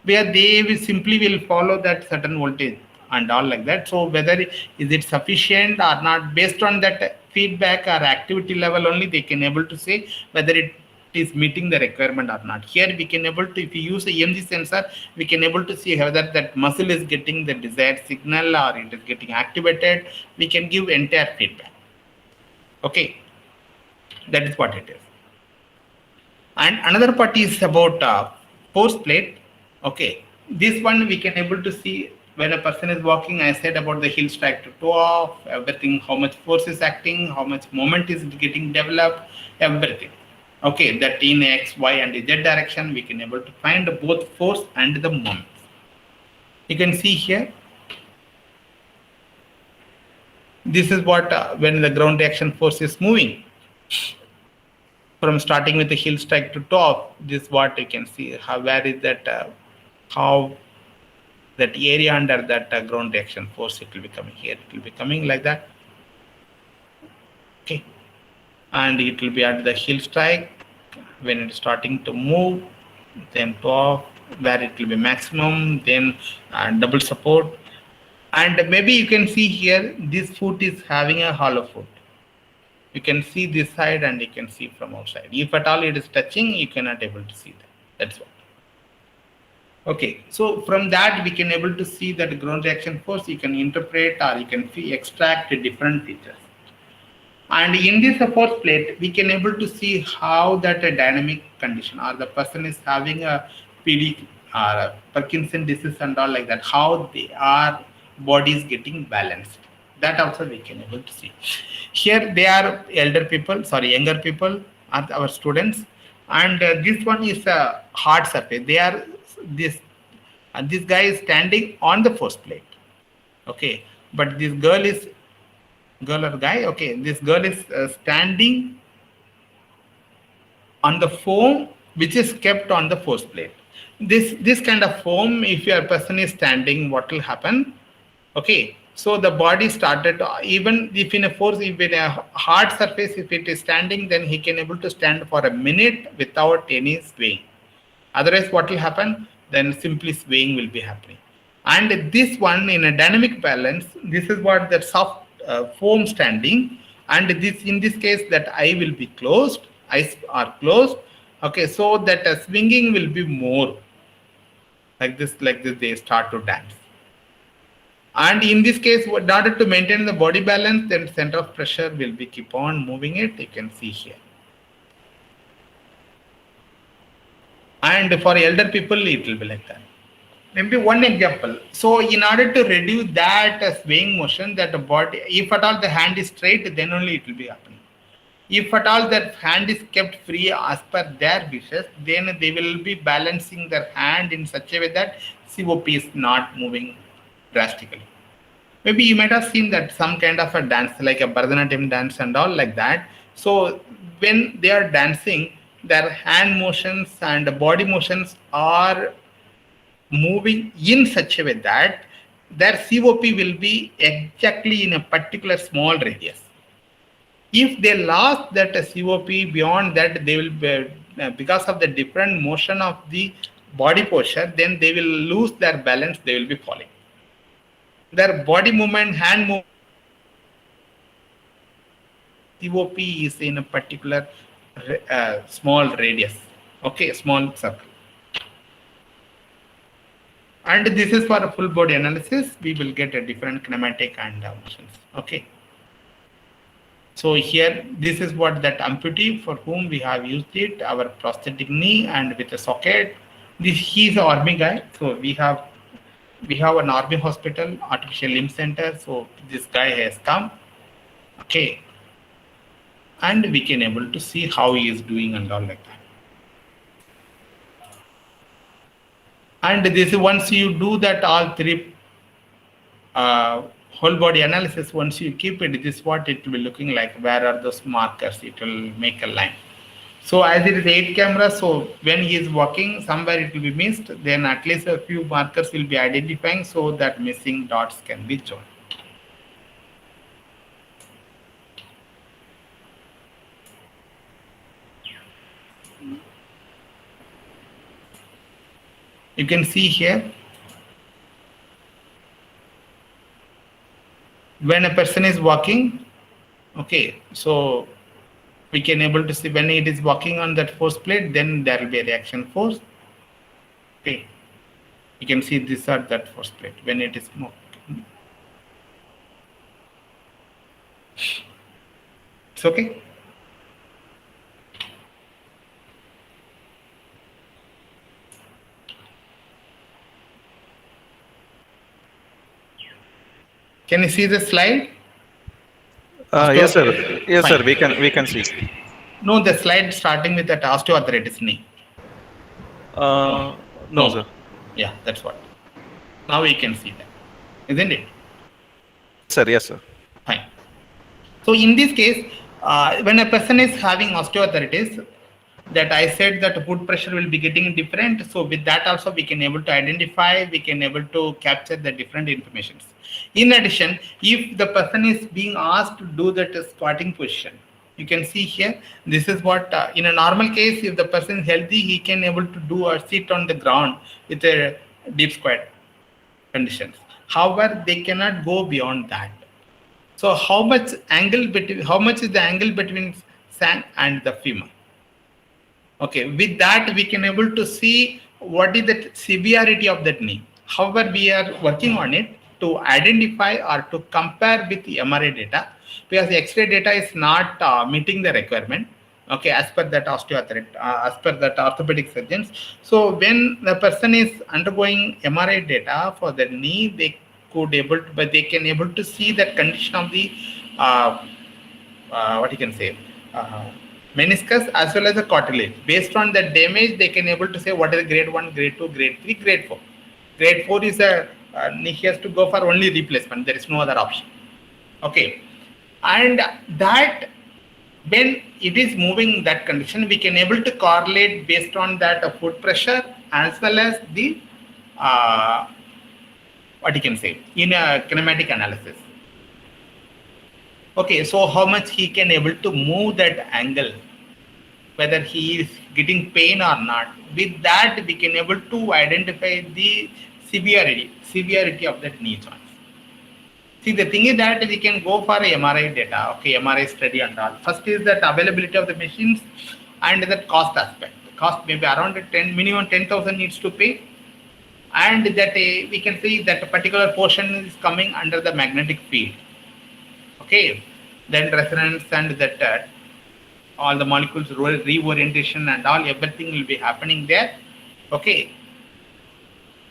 Speaker 1: Where they will simply will follow that certain voltage and all like that. So whether is it sufficient or not, based on that feedback or activity level only, they can able to say whether it is meeting the requirement or not. Here we can able to, if you use a EMG sensor, we can able to see whether that muscle is getting the desired signal or it is getting activated. We can give entire feedback. Okay, that is what it is. And another part is about force plate. Okay, this one we can able to see when a person is walking. I said about the heel strike to toe off, everything, how much force is acting, how much moment is getting developed, everything. Okay, that in X, Y, and Z direction, we can able to find both force and the moment. You can see here, this is what when the ground reaction force is moving from starting with the heel strike to top. This is what you can see. How where is that? How that area under that ground reaction force, it will be coming here. It will be coming like that. Okay, and it will be at the heel strike when it's starting to move, then top where it will be maximum, then double support. And maybe you can see here, this foot is having a hollow foot. You can see this side and you can see from outside. If at all it is touching, you cannot able to see that. That's what. Okay, so from that we can able to see that ground reaction force. You can interpret or you can extract different features. And in this force plate, we can able to see how that a dynamic condition or the person is having a PD or a Parkinson disease and all like that, how they are bodies getting balanced. That also we can able to see. Here they are younger people are our students, and this one is a hard surface. They are this guy is standing on the force plate. Okay, but this girl or guy, okay, this girl is standing on the foam which is kept on the force plate. This kind of foam, if your person is standing, what will happen? Okay, so the body started, even if in a force, if in a hard surface, if it is standing, then he can able to stand for a minute without any swaying. Otherwise, what will happen? Then simply swaying will be happening. And this one in a dynamic balance, this is what the soft foam standing, and this in this case that eye will be closed, eyes are closed. Okay, so that swinging will be more like this they start to dance. And in this case, in order to maintain the body balance, then center of pressure will be keep on moving it. You can see here. And for elder people, it will be like that. Maybe one example. So in order to reduce that swaying motion, that the body, if at all the hand is straight, then only it will be happening. If at all that hand is kept free as per their wishes, then they will be balancing their hand in such a way that COP is not moving drastically. Maybe you might have seen that some kind of a dance, like a Bharatanatyam dance and all like that. So when they are dancing, their hand motions and body motions are moving in such a way that their COP will be exactly in a particular small radius. If they lost that COP beyond that, they will be, because of the different motion of the body posture, then they will lose their balance, they will be falling. Their body movement, hand movement, COP is in a particular small radius, okay, small circle. And this is for a full body analysis. We will get a different kinematic and motions. Okay. So here, this is what that amputee for whom we have used it, our prosthetic knee and with a socket. He's an army guy. So we have an army hospital, artificial limb center. So this guy has come. Okay. And we can able to see how he is doing and all like that. And this once you do that all three whole body analysis, once you keep it, this is what it will be looking like. Where are those markers? It will make a line. So as it is 8 cameras, so when he is walking, somewhere it will be missed. Then at least a few markers will be identifying so that missing dots can be joined. You can see here, when a person is walking, okay, so we can able to see when it is walking on that force plate, then there will be a reaction force. Okay, you can see this or that force plate when it is moving. It's okay. Can you see the slide?
Speaker 4: Yes, sir. Yes,
Speaker 1: Fine.
Speaker 4: sir. We can see.
Speaker 1: No, the slide starting with that osteoarthritis knee.
Speaker 4: No, sir.
Speaker 1: Yeah, that's what. Now we can see that, isn't it?
Speaker 4: Yes, sir.
Speaker 1: Fine. So in this case, when a person is having osteoarthritis, that I said that foot pressure will be getting different. So with that also we can able to identify, we can able to capture the different informations. In addition, if the person is being asked to do that squatting position, you can see here, this is what in a normal case, if the person is healthy, he can able to do or sit on the ground with a deep squat conditions. However, they cannot go beyond that. So how much is the angle between SAN and the femur? Okay, with that we can able to see what is the severity of that knee. However, we are working on it to identify or to compare with the MRI data, because the X-ray data is not meeting the requirement. Okay, as per that as per that orthopedic surgeons. So when the person is undergoing MRI data for the knee, they can able to see that condition of the uh, what you can say. Meniscus as well as the cartilage. Based on the damage, they can able to say what is grade 1, grade 2, grade 3, grade 4. Grade 4 is he has to go for only replacement. There is no other option. Okay. And that when it is moving that condition, we can able to correlate based on that foot pressure as well as the what you can say in a kinematic analysis. Okay, so how much he can able to move that angle, whether he is getting pain or not. With that, we can able to identify the severity of that knee joint. See, the thing is that we can go for MRI data, okay, MRI study and all. First is that availability of the machines and the cost aspect. Cost maybe around minimum 10,000 needs to pay, and that we can see that a particular portion is coming under the magnetic field. Okay, then resonance and that all the molecules reorientation and all, everything will be happening there. Okay,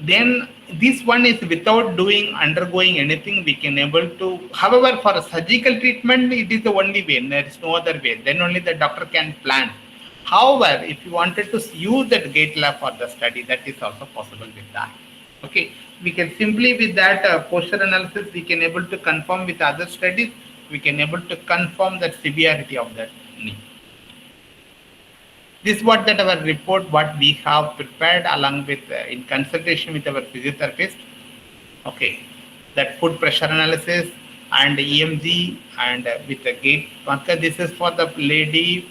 Speaker 1: then this one is without undergoing anything, we can able to. However, for a surgical treatment, it is the only way. There is no other way. Then only the doctor can plan. However, if you wanted to use that gait lab for the study, that is also possible with that. Okay, we can simply with that posture analysis, we can able to confirm with other studies, we can able to confirm the severity of that knee. This is what that our report, what we have prepared along with in consultation with our physiotherapist. Okay, that foot pressure analysis and EMG and with the gait marker. This is for the lady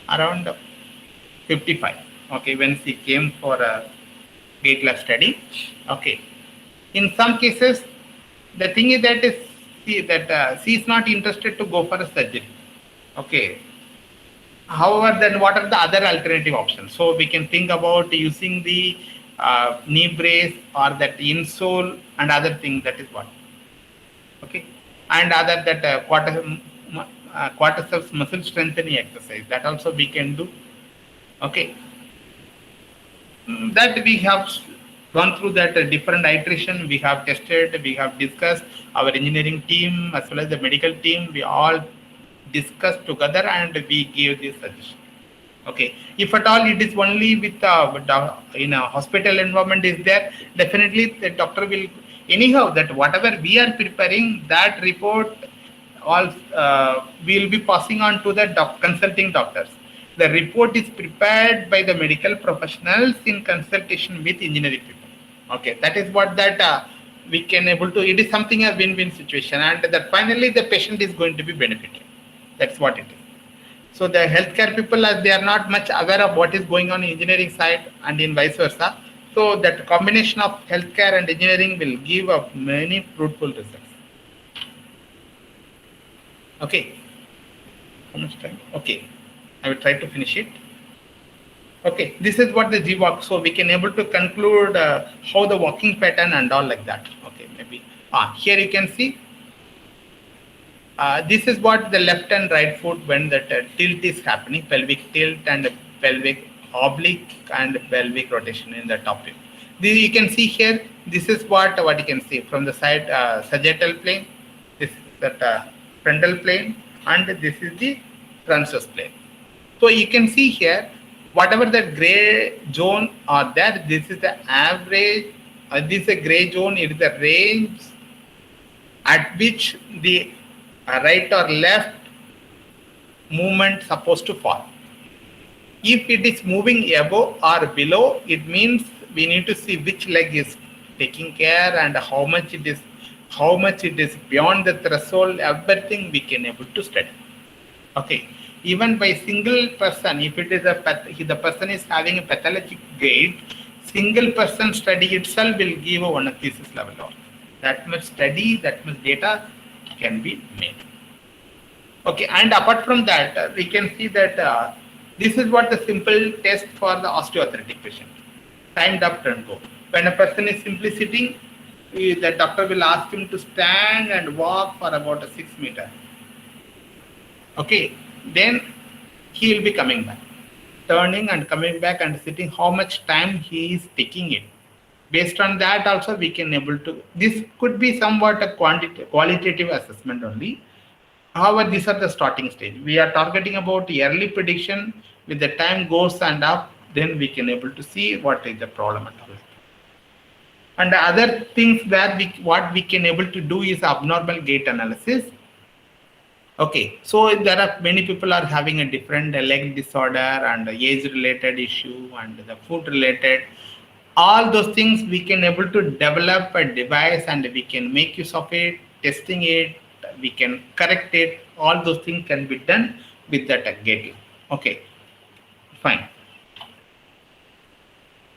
Speaker 1: around 55. Okay, when she came for a gait lab study. Okay, in some cases, the thing is that she is not interested to go for a surgery. Okay. However, then what are the other alternative options? So we can think about using the knee brace or that insole and other thing. That is what. Okay, and other that quadriceps muscle strengthening exercise, that also we can do. Okay, that we have gone through that different iteration. We have tested, we have discussed, our engineering team as well as the medical team, we all discussed together and we gave this suggestion. Okay, if at all it is only with in a hospital environment is there, definitely the doctor will, anyhow, that whatever we are preparing, that report all will be passing on to the consulting doctors. The report is prepared by the medical professionals in consultation with engineering people. Okay, that is what that we can able to. It is something a win-win situation, and that finally the patient is going to be benefited. That's what it is. So the healthcare people, they are not much aware of what is going on in engineering side and in vice versa. So that combination of healthcare and engineering will give up many fruitful results. Okay. How much time? Okay. I will try to finish it. Okay. This is what the G-walk. So we can able to conclude how the walking pattern and all like that. Okay. Maybe. Here you can see. This is what the left and right foot when the tilt is happening, pelvic tilt and pelvic oblique and pelvic rotation in the top view. This you can see here. This is what you can see from the side sagittal plane. This is that frontal plane, and this is the transverse plane. So you can see here, whatever the gray zone are there, this is the average, this is a gray zone, it is the range at which the right or left movement supposed to fall. If it is moving above or below, it means we need to see which leg is taking care and how much it is beyond the threshold. Everything we can able to study. Okay, even by single person, if it is if the person is having a pathologic gait, single person study itself will give a one thesis level of that much study, that much data can be made. Okay, and apart from that, we can see that this is what the simple test for the osteoarthritic patient. Timed up turn go. When a person is simply sitting, the doctor will ask him to stand and walk for about 6 meters. Okay, then he will be coming back, turning and coming back and sitting. How much time he is taking it? Based on that, also we can able to. This could be somewhat a qualitative assessment only. However, these are the starting stage. We are targeting about early prediction. With the time goes and up, then we can able to see what is the problem at all. And the other things where what we can able to do is abnormal gait analysis. Okay, so there are many people are having a different leg disorder and age-related issue and the food-related. All those things we can able to develop a device and we can make use of it, testing it, we can correct it. All those things can be done with that gait. Okay, fine.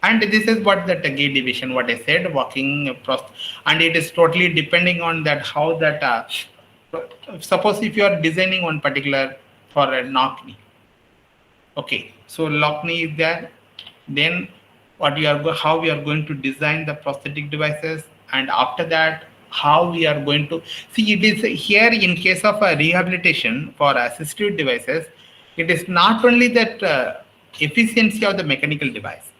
Speaker 1: And this is what that gait division, what I said, walking process, and it is totally depending on that how that. Suppose if you are designing one particular for a knock knee. Okay, so lock knee is there. Then how we are going to design the prosthetic devices, and after that how we are going to see it is here in case of a rehabilitation for assistive devices. It is not only that efficiency of the mechanical device,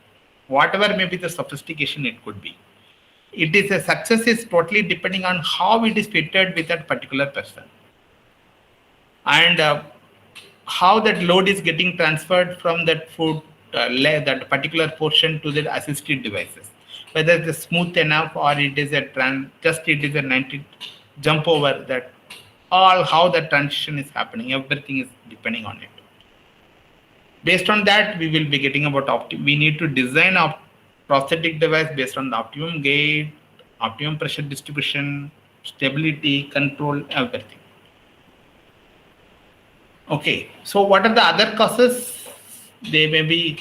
Speaker 1: whatever may be the sophistication it could be. It is a success is totally depending on how it is fitted with that particular person and how that load is getting transferred from that foot that particular portion to the assisted devices, whether it is smooth enough or it is a 90 jump over that, all how the transition is happening, everything is depending on it. Based on that, we will be getting about we need to design a prosthetic device based on the optimum gait, optimum pressure distribution, stability, control, everything. Okay, so what are the other causes? They may be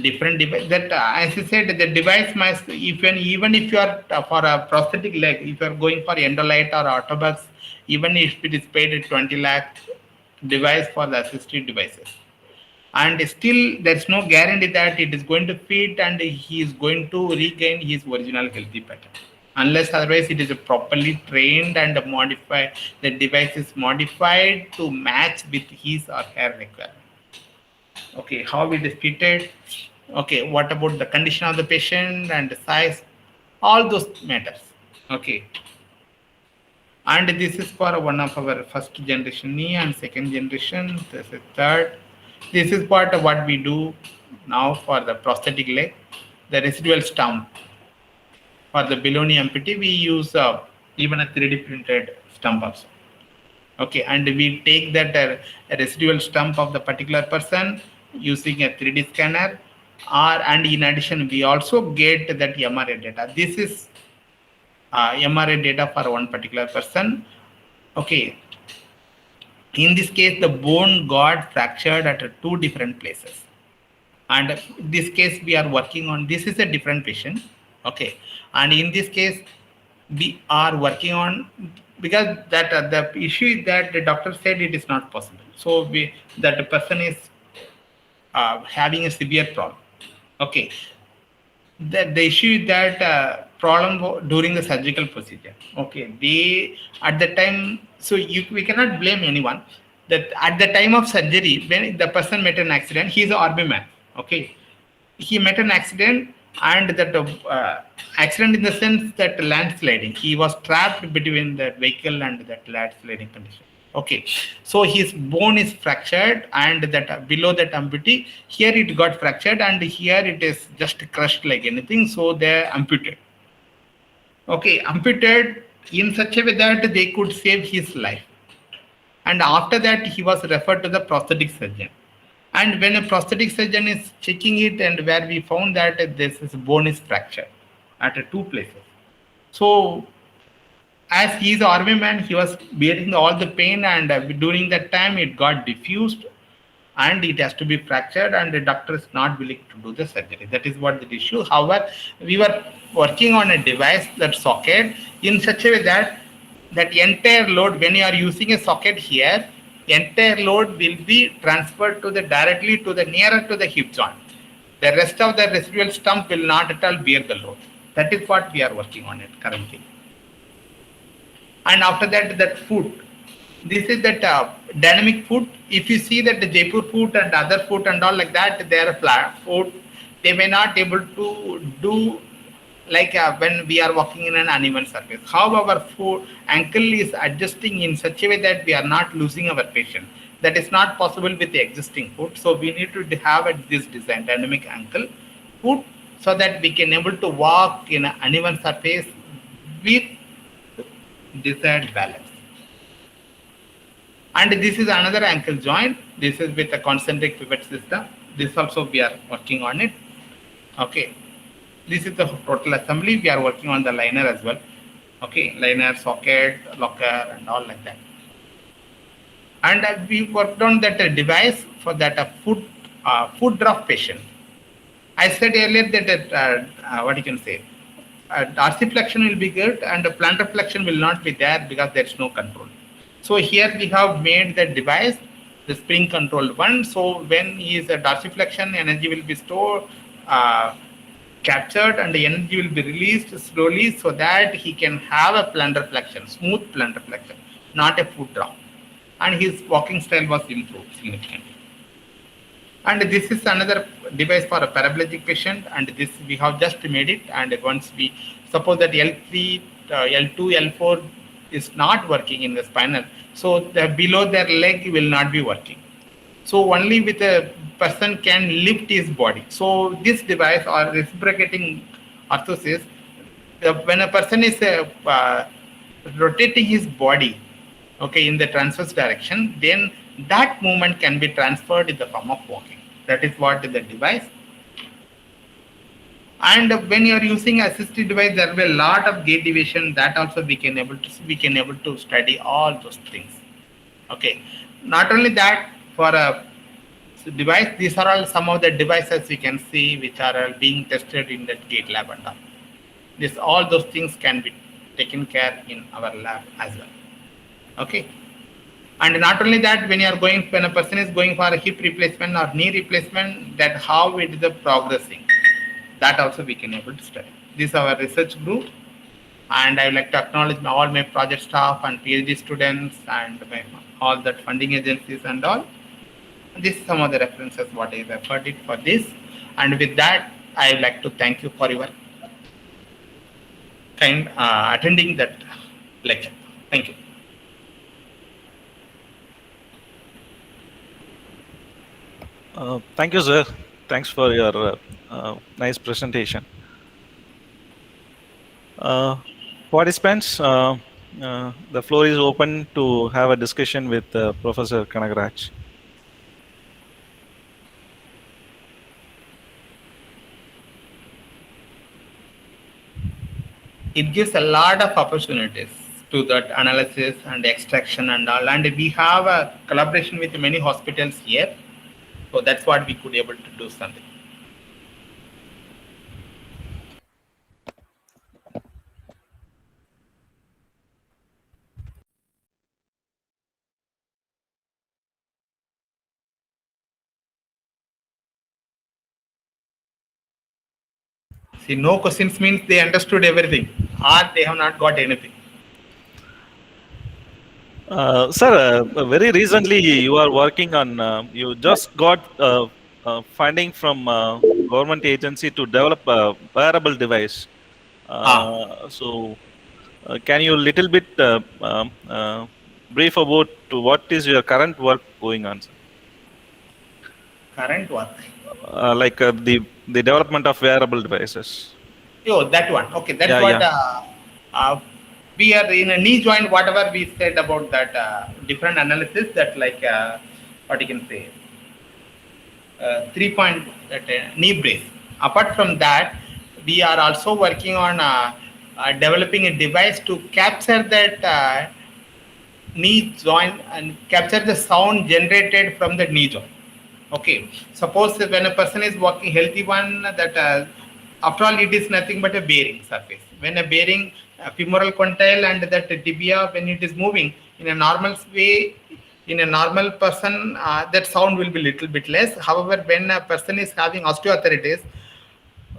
Speaker 1: different device. That as I said, the device must even if you are for a prosthetic leg, if you are going for Endolite or Autobus, even if it is paid at 20 lakh device for the assisted devices. And still there's no guarantee that it is going to fit and he is going to regain his original healthy pattern. Unless otherwise it is properly trained and modified, the device is modified to match with his or her requirement. Okay, how it is fitted. Okay, what about the condition of the patient and the size? All those matters. Okay. And this is for one of our first generation knee and second generation. This is third. This is part of what we do now for the prosthetic leg, the residual stump. For the below knee amputee, we use even a 3D printed stump also. Okay, and we take that a residual stump of the particular person using a 3D scanner, and in addition, we also get that MRI data. This is MRI data for one particular person. Okay. In this case, the bone got fractured at two different places. And in this case, we are working on, this is a different patient. Okay. And in this case, we are working on, because that the issue is that the doctor said it is not possible. So that the person is having a severe problem. Okay. The issue is that problem during the surgical procedure. Okay, they at the time, so we cannot blame anyone. That at the time of surgery, when the person met an accident, he is an army man. Okay, he met an accident, and that accident in the sense that landsliding. He was trapped between the vehicle and that landsliding condition. Okay, so his bone is fractured, and that below that amputee, here it got fractured, and here it is just crushed like anything. So they amputate. Okay, amputate in such a way that they could save his life. And after that, he was referred to the prosthetic surgeon. And when a prosthetic surgeon is checking it, and where we found that this is bone is fractured at two places. So as he is army man, he was bearing all the pain, and during that time it got diffused, and it has to be fractured, and the doctor is not willing to do the surgery. That is what the issue. However, we were working on a device, that socket, in such a way that that entire load, when you are using a socket here, entire load will be transferred to the directly to the nearer to the hip joint. The rest of the residual stump will not at all bear the load. That is what we are working on it currently. And after that, that foot. This is that dynamic foot. If you see that the Jaipur foot and other foot and all like that, they are flat foot. They may not able to do like when we are walking in an uneven surface. How our foot ankle is adjusting in such a way that we are not losing our patient. That is not possible with the existing foot. So we need to have this design, dynamic ankle foot, so that we can able to walk in an uneven surface with desired balance. And this is another ankle joint. This is with a concentric pivot system. This also we are working on it. Okay. This is the total assembly. We are working on the liner as well. Okay, liner, socket, locker, and all like that. And we worked on that device for that foot drop patient. I said earlier that what you can say, dorsiflexion will be good, and the plantar flexion will not be there because there is no control. So here we have made the device, the spring controlled one. So when he is a dorsiflexion, energy will be stored, captured, and the energy will be released slowly, so that he can have a plantar flexion, smooth plantar flexion, not a foot drop. And his walking style was improved significantly. And this is another device for a paraplegic patient, and this we have just made it. And once we suppose that L3, L2, L4 is not working in the spinal, so the below their leg will not be working. So only with a person can lift his body. So this device or reciprocating orthosis, when a person is rotating his body, okay, in the transverse direction, then that movement can be transferred in the form of walking. That is what is the device. And when you are using assistive device, there will be a lot of gait deviation. That also we can able to study all those things. Okay. Not only that, for a device, these are all some of the devices we can see which are being tested in that gait lab and all. All those things can be taken care in our lab as well. Okay. And not only that, when a person is going for a hip replacement or knee replacement, that how it is progressing, that also we can able to study. This is our research group, and I would like to acknowledge all my project staff and PhD students and all that funding agencies and all. This is some of the references what I referred it for this. And with that, I would like to thank you for your kind attending that lecture. Thank you.
Speaker 4: Thank you, sir. Thanks for your nice presentation. Participants, the floor is open to have a discussion with Professor Kanagaraj.
Speaker 1: It gives a lot of opportunities to that analysis and extraction and all. And we have a collaboration with many hospitals here. So that's what we could able to do something. See, no questions means they understood everything, or they have not got anything.
Speaker 4: Sir, very recently you are working on, you just got funding from government agency to develop a wearable device. So can you little bit brief about what is your current work going on, sir?
Speaker 1: Current work.
Speaker 4: Like the development of wearable devices.
Speaker 1: Oh, that one. Okay, that's
Speaker 4: Yeah,
Speaker 1: what
Speaker 4: yeah.
Speaker 1: we are in a knee joint. Whatever we said about that different analysis, that like what you can say, 3 point knee brace. Apart from that, we are also working on developing a device to capture that knee joint and capture the sound generated from the knee joint. Okay, suppose when a person is walking, healthy one, that after all it is nothing but a bearing surface. When a bearing, femoral condyle and that tibia, when it is moving in a normal way, in a normal person, that sound will be little bit less. However, when a person is having osteoarthritis,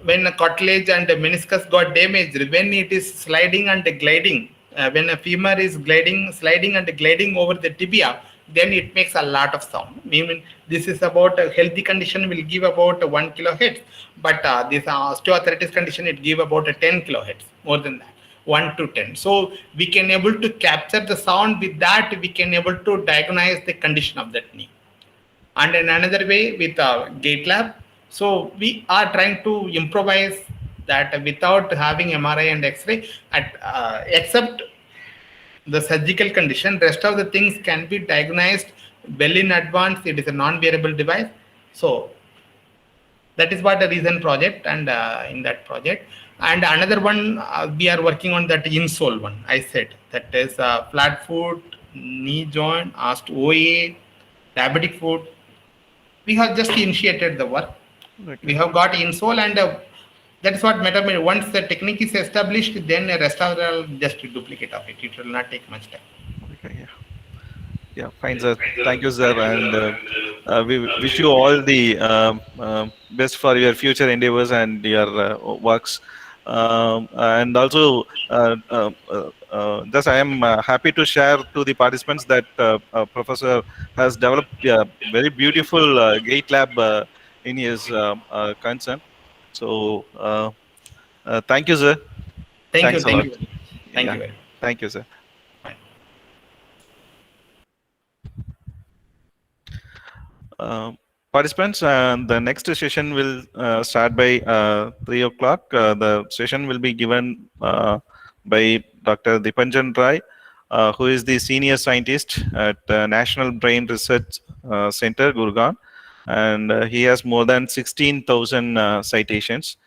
Speaker 1: when a cartilage and the meniscus got damaged, when it is sliding and gliding, when a femur is gliding, sliding and gliding over the tibia, then it makes a lot of sound. I mean, this is about a healthy condition will give about 1 kilohertz, but this osteoarthritis condition it give about 10 kilohertz, more than that, 1 to 10. So we can able to capture the sound. With that, we can able to diagnose the condition of that knee. And in another way with GateLab. So we are trying to improvise that without having MRI and X-ray, except the surgical condition. Rest of the things can be diagnosed well in advance. It is a non-wearable device. So that is what the recent project, and in that project. And another one we are working on, that insole one. I said that is flat foot, knee joint, OA, diabetic foot. We have just initiated the work.
Speaker 4: Okay.
Speaker 1: We have got insole, and that is what matter. Once the technique is established, then the rest of the just a duplicate of it. It will not take much time.
Speaker 4: Okay, yeah. Yeah, fine, sir. Thank you, sir. And we wish you all the best for your future endeavors and your works. And also, just I am happy to share to the participants that Professor has developed a very beautiful GateLab in his concern. So, thank you, sir.
Speaker 1: Thank you.
Speaker 4: Thanks a
Speaker 1: Thank
Speaker 4: lot.
Speaker 1: you. Thank
Speaker 4: Yeah.
Speaker 1: you very much.
Speaker 4: Thank you, sir.
Speaker 1: Bye.
Speaker 4: Participants, the next session will start by 3 o'clock. The session will be given by Dr. Dipanjan Rai, who is the senior scientist at National Brain Research Center, Gurgaon, and he has more than 16,000 citations.